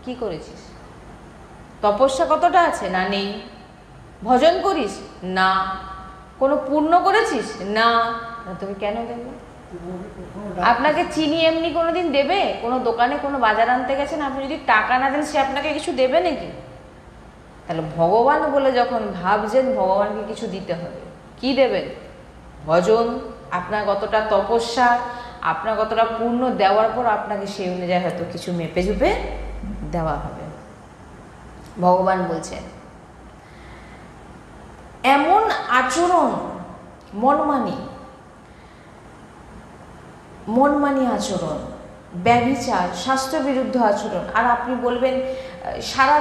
A: কি করেছিস? তপস্যা কতটা আছে? না, নেই। ভজন করিস? না। কোনো পূর্ণ করেছিস? না। তুমি কেন দেবে? আপনাকে চিনি এমনি কোনোদিন দেবে? কোনো দোকানে কোনো বাজার আনতে গেছেন, আপনি যদি টাকা না দেন, সে আপনাকে কিছু দেবে নাকি? তাহলে ভগবান বলে যখন ভাবছেন, ভগবানকে কিছু দিতে হবে। কি দেবেন? ভজন। আপনার কতটা তপস্যা, আপনার কতটা পূর্ণ দেওয়ার পর আপনাকে সেই অনুযায়ী হয়তো কিছু মেপে ঝুপে দেওয়া হবে। ভগবান বলছেন এমন আচরণ মনমানি আচরণ, ব্যভিচার, শাস্ত্রবিরুদ্ধ আচরণ। আর আপনি বলবেন সারা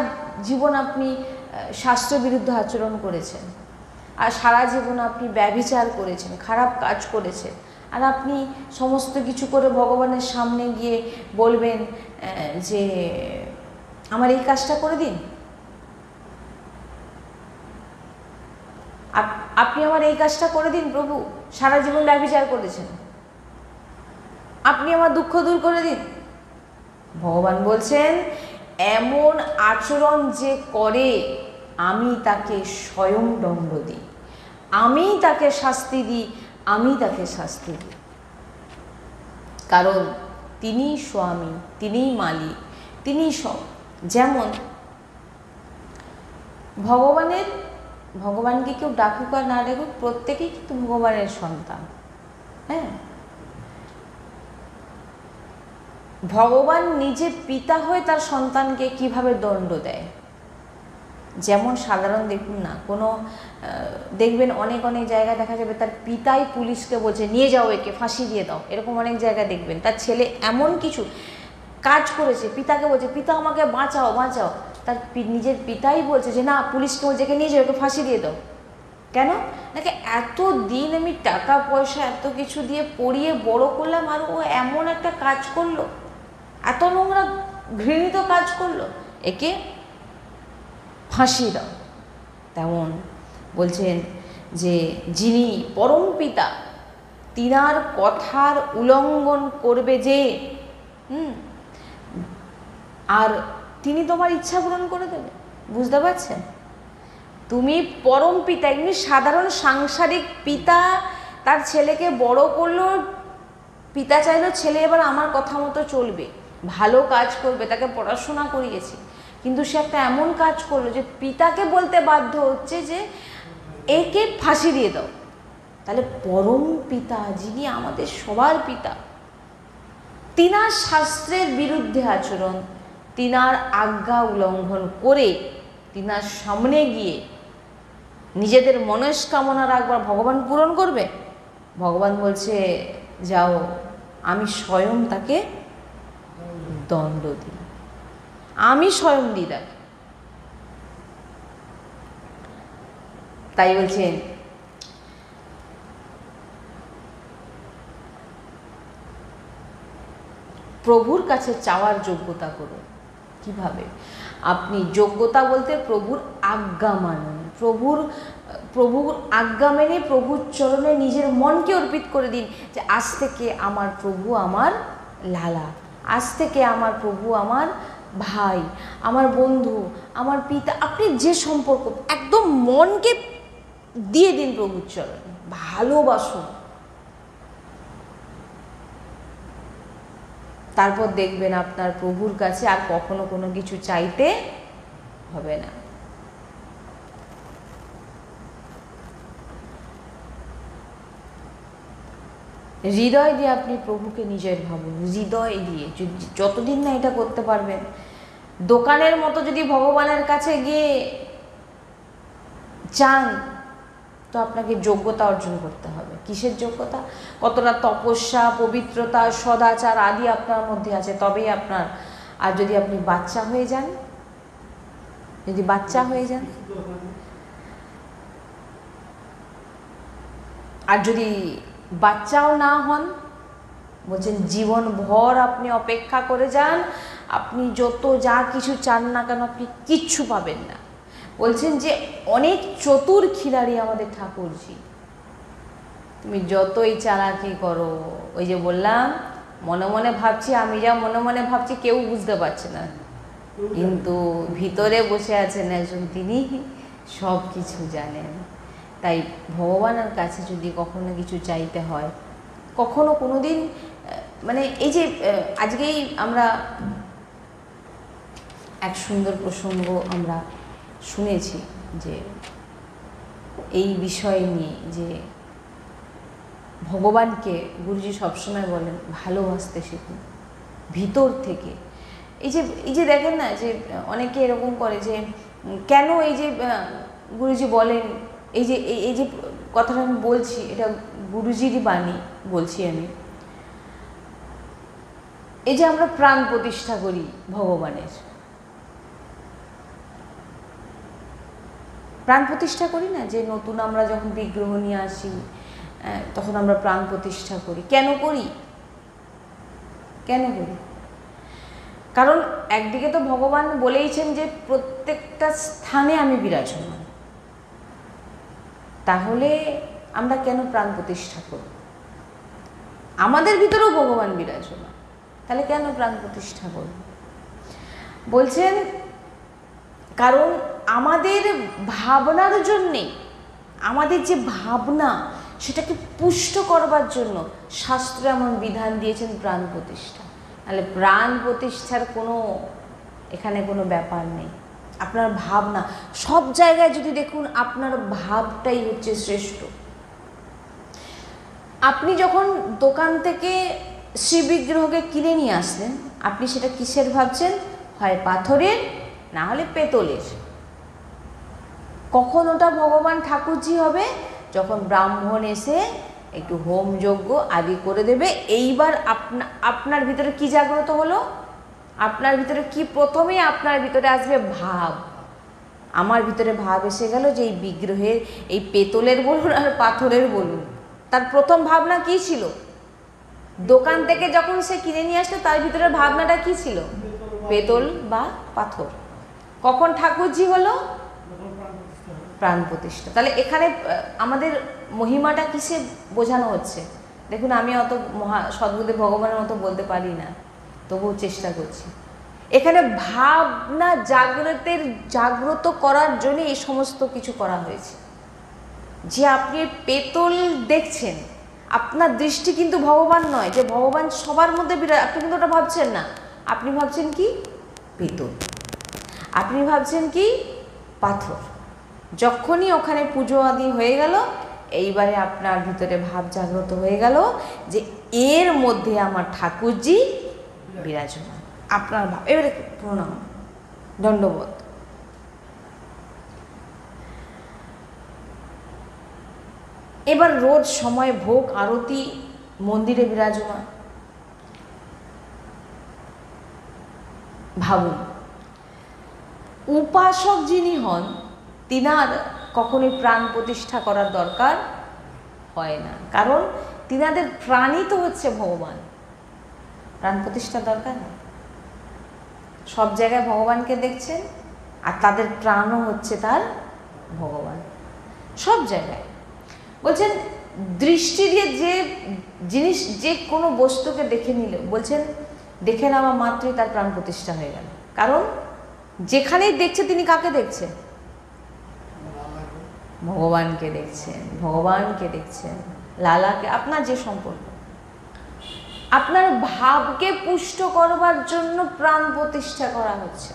A: জীবন আপনি শাস্ত্রবিরুদ্ধ আচরণ করেছেন, আর সারা জীবন আপনি ব্যভিচার করেছেন, খারাপ কাজ করেছেন, আর আপনি সমস্ত কিছু করে ভগবানের সামনে গিয়ে বলবেন যে আমার এই কাজটা করে দিন, আপনি আমার এই কাজটা করে দিন প্রভু। সারা জীবন ব্যভিচার করেছেন, আপনি আমার দুঃখ দূর করে দিন। ভগবান বলছেন এমন আচরণ যে করে, আমি তাকে স্বয়ং দণ্ড দিই, আমি তাকে শাস্তি দিই, আমি তাকে শাস্তি দিই। কারণ তিনি স্বামী, তিনিই মালিক, তিনিই সব। যেমন ভগবানকে কেউ ডাকুক আর না ডাকুক, প্রত্যেকেই কিন্তু ভগবানের সন্তান। হ্যাঁ, ভগবান নিজে পিতা হয়ে তার সন্তানকে কিভাবে দণ্ড দেয়। যেমন সাধারণ দেখুন না, কোনো দেখবেন অনেক জায়গায় দেখা যাবে তার পিতাই পুলিশকে বলছে নিয়ে যাও, একে ফাঁসি দিয়ে দাও। এরকম অনেক জায়গায় দেখবেন তার ছেলে এমন কিছু কাজ করেছে, পিতাকে বলছে পিতা আমাকে বাঁচাও বাঁচাও, তার নিজের পিতাই বলছে যে না, পুলিশকে বলছে একে নিয়ে যাও, ওকে ফাঁসি দিয়ে দাও। কেন? নাকি এত দিন আমি টাকা পয়সা এত কিছু দিয়ে পড়িয়ে বড় করলাম, আর ও এমন একটা কাজ করলো, এত নোংরা ঘৃণিত কাজ করলো, একে ফাঁসি দাও। তেমন বলছেন যে যিনি পরম পিতা, তিনার কথার উল্লঙ্ঘন করবে যে, আর তিনি তোমার ইচ্ছা পূরণ করে দেবে। বুঝতে পারছেন? তুমি পরম পিতা, এমনি সাধারণ সাংসারিক পিতা তার ছেলেকে বড় করলো, পিতা চাইলো ছেলে এবার আমার কথা মতো চলবে, ভালো কাজ করবে, তাকে পড়াশোনা করিয়েছি, কিন্তু সে একটা এমন কাজ করলো যে পিতাকে বলতে বাধ্য হচ্ছে যে একে ফাঁসি দিয়ে দাও। তাহলে পরম পিতা, যিনি আমাদের সবার পিতা, তিনার শাস্ত্রের বিরুদ্ধে আচরণ, তিনার আজ্ঞা উল্লঙ্ঘন করে তিনার সামনে গিয়ে নিজেদের মনস্কামনা রাখবার ভগবান পূরণ করবে? ভগবান বলছে যাও, আমি স্বয়ং তাকে দণ্ড দিই, আমি স্বয়ং দিই তাকে। তাই বলছেন প্রভুর কাছে চাওয়ার যোগ্যতা করুন। কিভাবে? আপনি যোগ্যতা বলতে প্রভুর আজ্ঞা মানুন, প্রভুর আজ্ঞা মেনে প্রভুর চরণে নিজের মনকে অর্পিত করে দিন যে আজ থেকে আমার প্রভু আমার লালা, আজ থেকে আমার প্রভু আমার ভাই, আমার বন্ধু, আমার পিতা। আপনি যে সম্পর্ক একদম মনকে দিয়ে দিন প্রভুর চরণে, ভালোবাসুন। তারপর দেখবেন আপনার প্রভুর কাছে আর কখনো কোনো কিছু চাইতে হবে না। হৃদয় দিয়ে আপনি প্রভুকে নিজের ভাবুন, হৃদয় দিয়ে। যতদিন না এটা করতে পারবেন, দোকানের মতো যদি ভগবানের কাছে গিয়ে চান, তো আপনাকে যোগ্যতা অর্জন করতে হবে। কিসের যোগ্যতা? কতটা তপস্যা, পবিত্রতা, সদাচার আদি আপনার মধ্যে আছে, তবেই আপনার। আর যদি আপনি বাচ্চা হয়ে যান, আর যদি বাচ্চাও না হন, বলছেন জীবনভর আপনি অপেক্ষা করে যান, আপনি যত যা কিছু চান না কেন আপনি কিচ্ছু পাবেন না। বলছেন যে অনেক চতুর খিলাড়ি আমাদের ঠাকুরজি, তুমি যতই চালাকি করো, ওই যে বললাম মনে মনে ভাবছি, আমি যা মনে মনে ভাবছি কেউ বুঝতে পারছে না, কিন্তু ভিতরে বসে আছেন একজন, তিনি সব কিছু জানেন। তাই ভগবানের কাছে যদি কখনো কিছু চাইতে হয়, কখনো কোনো দিন মানে এই যে আজকেই আমরা এক সুন্দর প্রসঙ্গ আমরা শুনেছি যে এই বিষয় নিয়ে, যে ভগবানকে গুরুজি সবসময় বলেন ভালোবাসতে শিখুন ভিতর থেকে। এই যে দেখেন না, যে অনেকে এরকম করে যে কেন এই যে গুরুজি বলেন, এই যে কথাটা আমি বলছি, এটা গুরুজিরই বাণী বলছি আমি। এই যে আমরা প্রাণ প্রতিষ্ঠা করি ভগবানের, প্রাণ প্রতিষ্ঠা করি না, যে নতুন আমরা যখন বিগ্রহ নিয়ে আসি তখন আমরা প্রাণ প্রতিষ্ঠা করি। কেন করি? কারণ একদিকে তো ভগবান বলেইছেন যে প্রত্যেকটা স্থানে আমি বিরাজমান, তাহলে আমরা কেন প্রাণ প্রতিষ্ঠা করব? আমাদের ভিতরেও ভগবান বিরাজমান, তাহলে কেন প্রাণ প্রতিষ্ঠা করব? বলছেন কারণ আমাদের ভাবনার জন্যে, আমাদের যে ভাবনা সেটাকে পুষ্ট করবার জন্য শাস্ত্র এমন বিধান দিয়েছেন প্রাণ প্রতিষ্ঠা। তাহলে প্রাণ প্রতিষ্ঠার এখানে কোনো ব্যাপার নেই। আপনার ভাবনা সব জায়গায় যদি দেখুন, আপনার ভাবটাই হচ্ছে শ্রেষ্ঠ। আপনি যখন দোকান থেকে শ্রীবিগ্রহকে কিনে নিয়ে আসলেন, আপনি সেটা কিসের ভাবছেন? হয় পাথরের, না হলে পেতলের। কখন ওটা ভগবান ঠাকুরজি হবে? যখন ব্রাহ্মণ এসে একটু হোম যজ্ঞ আদি করে দেবে। এইবার আপনার ভিতরে কি জাগ্রত হলো? আপনার ভিতরে কি? প্রথমেই আপনার ভিতরে আসবে ভাব। আমার ভিতরে ভাব এসে গেল যে এই বিগ্রহের, এই পেতলের বলুন আর পাথরের বলুন, তার প্রথম ভাবনা কি ছিল? দোকান থেকে যখন সে কিনে নিয়ে আসলো, তার ভিতরে ভাবনাটা কি ছিল? পেতল বা পাথর। কখন ঠাকুরজি হলো? প্রাণ প্রতিষ্ঠা। তাহলে এখানে আমাদের মহিমাটা কিসে বোঝানো হচ্ছে? দেখুন, আমি অত সদ্গুরুদেব ভগবানের মতো বলতে পারি না, তবুও চেষ্টা করছি। এখানে ভাবনা জাগ্রত করার জন্য এই সমস্ত কিছু করা হয়েছে। যে আপনি পেতল দেখছেন, আপনার দৃষ্টি কিন্তু ভগবান নয়, যে ভগবান সবার মধ্যে বিরাজ, আপনি কিন্তু ওটা ভাবছেন না। আপনি ভাবছেন কি? পেতল। আপনি ভাবছেন কি? পাথর। যখনই ওখানে পুজো আদি হয়ে গেল, এইবারে আপনার ভিতরে ভাব জাগ্রত হয়ে গেল যে এর মধ্যে আমার ঠাকুরজি বিরাজমান। আপনার ভাব, এবারে প্রণাম, দণ্ডবোধ। এবার রোজ সময় ভোগ আরতি মন্দিরে বিরাজমান। ভাবুন, উপাসক যিনি হন, তিনার কখনোই প্রাণ প্রতিষ্ঠা করার দরকার হয় না, কারণ তিনাদের প্রাণই তো হচ্ছে ভগবান। প্রাণ প্রতিষ্ঠা দরকার নেই? সব জায়গায় ভগবানকে দেখছেন, আর তাদের প্রাণও হচ্ছে তার ভগবান, সব জায়গায়। বলছেন দৃষ্টি দিয়ে যে জিনিস, যে কোনো বস্তুকে দেখে নিলে, বলছেন দেখে নেওয়া মাত্রই তার প্রাণ প্রতিষ্ঠা হয়ে গেল। কারণ যেখানেই দেখছে তিনি কাকে দেখছেন? ভগবানকে দেখছেন, ভগবানকে দেখছেন, লালাকে। আপনার যে সম্পর্ক, আপনার ভাবকে পুষ্ট করবার জন্য প্রাণ প্রতিষ্ঠা করা হচ্ছে।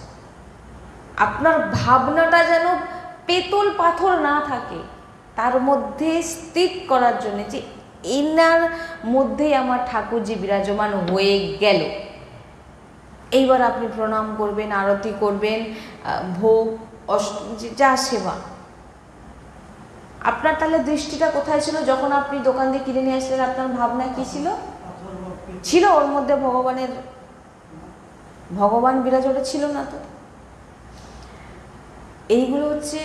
A: আপনার ভাবনাটা যেন পেতল পাথর না থাকে, তার মধ্যে স্থির করার জন্য, যে এনার মধ্যেই আমার ঠাকুরজি বিরাজমান হয়ে গেল। এইবার আপনি প্রণাম করবেন, আরতি করবেন, ভোগ যা সেবা। আপনার তাহলে দৃষ্টিটা কোথায় ছিল? যখন আপনি দোকান দিয়ে কিনে নিয়ে আসলেন, আপনার ভাবনা কি ছিল? ছিল ওর মধ্যে ভগবান বিরাজমান ছিল না তো? এইগুলো হচ্ছে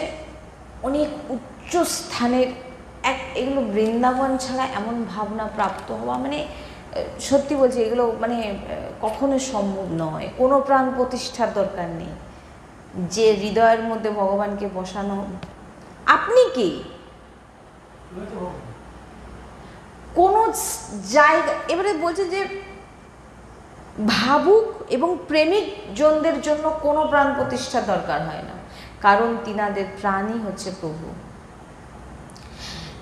A: অনেক উচ্চ স্থানের এগুলো বৃন্দাবন ছাড়া এমন ভাবনা প্রাপ্ত হওয়া, মানে সত্যি বলছি, এগুলো মানে কখনো সম্ভব নয়। কোনো প্রাণ প্রতিষ্ঠার দরকার নেই। যে হৃদয়ের মধ্যে ভগবানকে বসানো, আপনি কি কোনো জায়গা, এবারে বলছে যে ভাবুক এবং প্রেমিক জনদের জন্য কোনো প্রাণ প্রতিষ্ঠার দরকার হয় না, কারণ তিনাদের প্রাণই হচ্ছে প্রভু।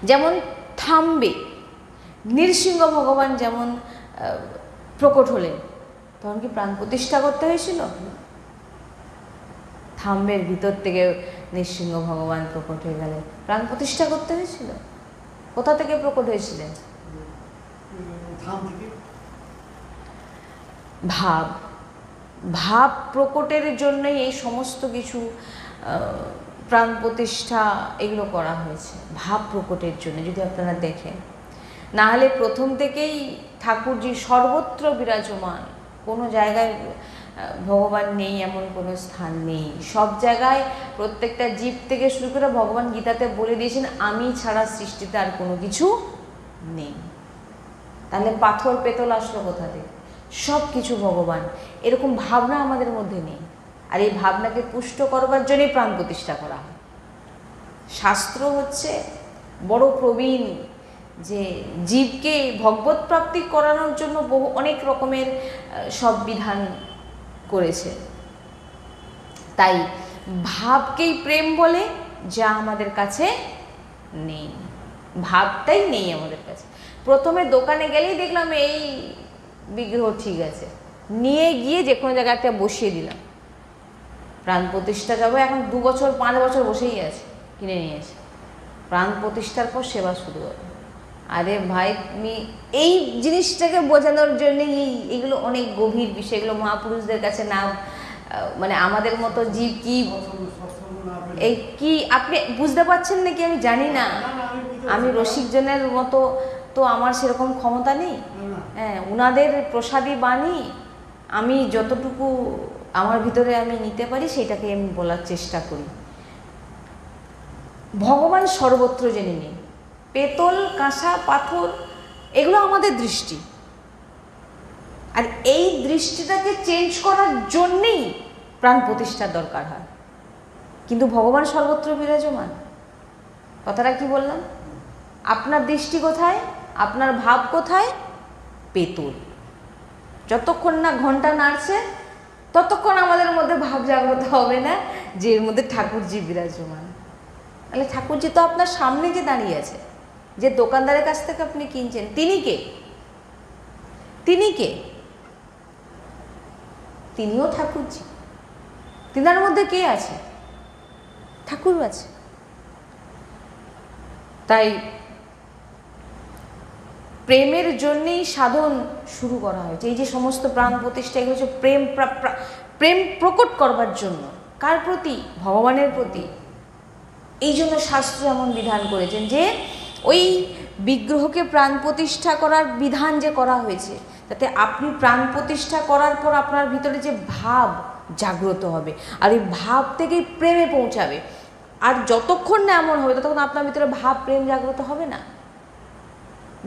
A: যেমন থামবে, নৃসিংহ ভগবান যেমন প্রকট হলেন, তখন কি প্রাণ প্রতিষ্ঠা করতে হয়েছিল? থাম্বের ভিতর থেকে নৃসিংহ ভগবান প্রকট হয়ে গেলেন, প্রাণ প্রতিষ্ঠা করতে হয়েছিল? কোথা থেকে প্রকট হয়েছিলেন? ভাব প্রকটের জন্যই এই সমস্ত কিছু প্রাণ প্রতিষ্ঠা এগুলো করা হয়েছে, ভাব প্রকটের জন্য। যদি আপনারা দেখেন, না হলে প্রথম থেকেই ঠাকুরজি সর্বত্র বিরাজমান, কোনো জায়গায় ভগবান নেই এমন কোনো স্থান নেই। সব জায়গায় প্রত্যেকটা জীব থেকে শুরু করে ভগবান গীতাতে বলে দিয়েছেন, আমি ছাড়া সৃষ্টিতে আর কোনো কিছু নেই। তাহলে পাথর পেতল আসলো কোথা থেকে? সব কিছু ভগবান। এরকম ভাবনা আমাদের মধ্যে নেই, আর এই ভাবনাকে পুষ্ট করবার জন্যই প্রাণ প্রতিষ্ঠা করা হয়। শাস্ত্র হচ্ছে বড় প্রবীণ, যে জীবকে ভগবত প্রাপ্তি করানোর জন্য অনেক রকমের সব বিধান করেছে। তাই ভাবকেই প্রেম বলে, যা আমাদের কাছে নেই। ভাবটাই নেই আমাদের কাছে। প্রথমে দোকানে গেলেই দেখলাম এই বিগ্রহ ঠিক আছে, নিয়ে গিয়ে যে কোনো জায়গায় একটা বসিয়ে দিলাম, প্রাণ প্রতিষ্ঠা যাবো, এখন 2 বছর 5 বছর বসেই আছে, কিনে নিয়ে এসে প্রাণ প্রতিষ্ঠার পর সেবা শুরু হবে। আরে ভাই, তুমি এই জিনিসটাকে বোঝানোর জন্যই এইগুলো অনেক গভীর বিষয়। এগুলো মহাপুরুষদের কাছে না, মানে আমাদের মতো জীব কি এই কি আপনি বুঝতে পারছেন নাকি আমি জানি না। আমি রসিকজনের মতো তো আমার সেরকম ক্ষমতা নেই। হ্যাঁ, উনাদের প্রসাদী বাণী আমি যতটুকু আমার ভিতরে আমি নিতে পারি সেটাকে আমি বলার চেষ্টা করি। ভগবান সর্বত্র জেনে নিন, পেতল, কাঁসা, পাথর, এগুলো আমাদের দৃষ্টি, আর এই দৃষ্টিটাকে চেঞ্জ করার জন্যেই প্রাণ প্রতিষ্ঠার দরকার হয়। কিন্তু ভগবান সর্বত্র বিরাজমান। কথাটা কি বললাম? আপনার দৃষ্টি কোথায়, আপনার ভাব কোথায়? পেতল। যতক্ষণ না ঘন্টা নাড়ছে ততক্ষণ আমাদের মধ্যে ভাব জাগ্রত হবে না যে এর মধ্যে ঠাকুরজি বিরাজমান। তাহলে ঠাকুরজি তো আপনার সামনে যে দাঁড়িয়ে আছে, যে দোকানদারের কাছ থেকে আপনি কিনছেন, তিনি কে? তিনি কে? তিনিও ঠাকুরজি। তিনার মধ্যে কে আছে? ঠাকুর আছে। তাই প্রেমের জন্যেই সাধন শুরু করা হয়েছে। এই যে সমস্ত প্রাণ প্রতিষ্ঠা, এগুলো হচ্ছে প্রেম প্রকট করবার জন্য। কার প্রতি? ভগবানের প্রতি। এই জন্য শাস্ত্র এমন বিধান করেছেন যে ওই বিগ্রহকে প্রাণ প্রতিষ্ঠা করার বিধান যে করা হয়েছে, যাতে আপনি প্রাণ প্রতিষ্ঠা করার পর আপনার ভিতরে যে ভাব জাগ্রত হবে, আর এই ভাব থেকেই প্রেমে পৌঁছাবে। আর যতক্ষণ না এমন হবে ততক্ষণ আপনার ভিতরে ভাব প্রেম জাগ্রত হবে না।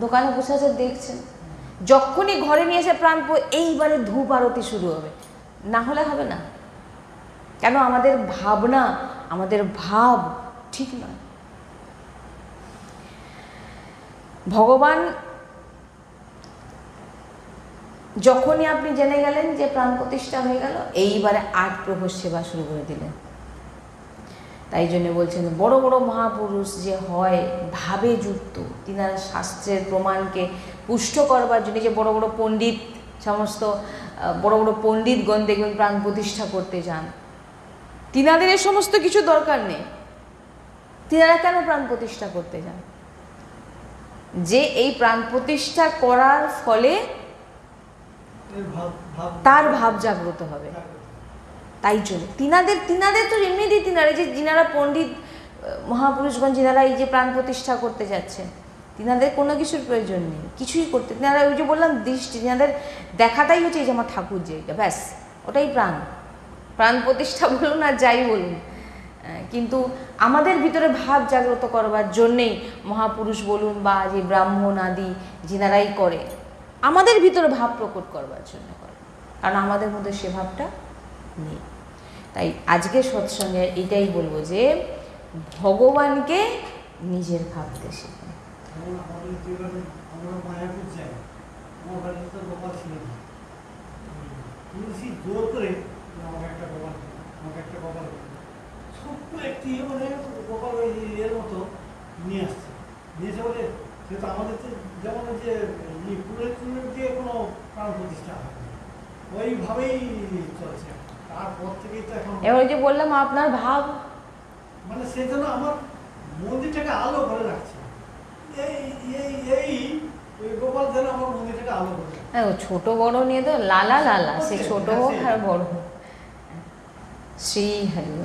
A: দোকানে বসে আছে দেখছেন, যখনই ঘরে নিয়ে এসে এইবারে ধূপ আরতি শুরু হবে, না হলে হবে না। কেন? আমাদের ভাবনা, আমাদের ভাব ঠিক নয়। ভগবান যখনই আপনি জেনে গেলেন যে প্রাণ প্রতিষ্ঠা হয়ে গেল, এইবারে 8 প্রহর সেবা শুরু করে দিলেন। তাই জন্য বলছেন বড় বড় মহাপুরুষ যে হয় ভাবে যুক্ত, তিনারা শাস্ত্রের প্রমাণকে পুষ্ট করবার জন্য, যে বড় বড় পণ্ডিত, সমস্ত বড় বড় পণ্ডিতগণ দেখবেন প্রাণ প্রতিষ্ঠা করতে যান, তিনাদের এ সমস্ত কিছু দরকার নেই। তিনারা কেন প্রাণ প্রতিষ্ঠা করতে যান? যে এই প্রাণ প্রতিষ্ঠা করার ফলে তার ভাব জাগ্রত হবে। তাই জন্য তিনাদের তো এমনিতেই যিনারা পণ্ডিত মহাপুরুষগণ, যিনারা এই যে প্রাণ প্রতিষ্ঠা করতে যাচ্ছেন, তিনাদের কোনো কিছুর প্রয়োজন নেই, কিছুই করতে। তিনারা ওই যে বললাম দৃষ্টি, তিনাদের দেখাটাই হচ্ছে এই যে আমার ঠাকুর, যে ব্যাস ওটাই প্রাণ প্রতিষ্ঠা বলুন আর যাই বলুন। কিন্তু আমাদের ভিতরে ভাব জাগ্রত করবার জন্যেই মহাপুরুষ বলুন বা যে ব্রাহ্মণ আদি যিনারাই করে, আমাদের ভিতরে ভাব প্রকট করবার জন্য করে, কারণ আমাদের মধ্যে সে ভাবটা নেই। তাই আজকে সৎসঙ্গে এটাই বলবো যে ভগবানকে নিজের ভাবতে শিখুন।
B: ছোট্ট একটি মানে গোপাল এর মতো নিয়ে আসছে, নিয়ে এসে বলে সে তো আমাদের যেমন যে কুলের দিয়ে কোনো প্রাণ প্রতিষ্ঠা হয়, ওইভাবেই চলছে। তারপর থেকেই তো এখন
A: এবার যে বললাম আপনার ভাব,
B: মানে সেই জন্য আমার মন্দিরটাকে আলো করে রাখছে। এই গোপাল যেন আমার মন্দিরটাকে আলো করে রাখছে।
A: হ্যাঁ, ছোট বড় নিয়ে তো লালা সে ছোট হোক আর বড় হোক। শ্রী হরি।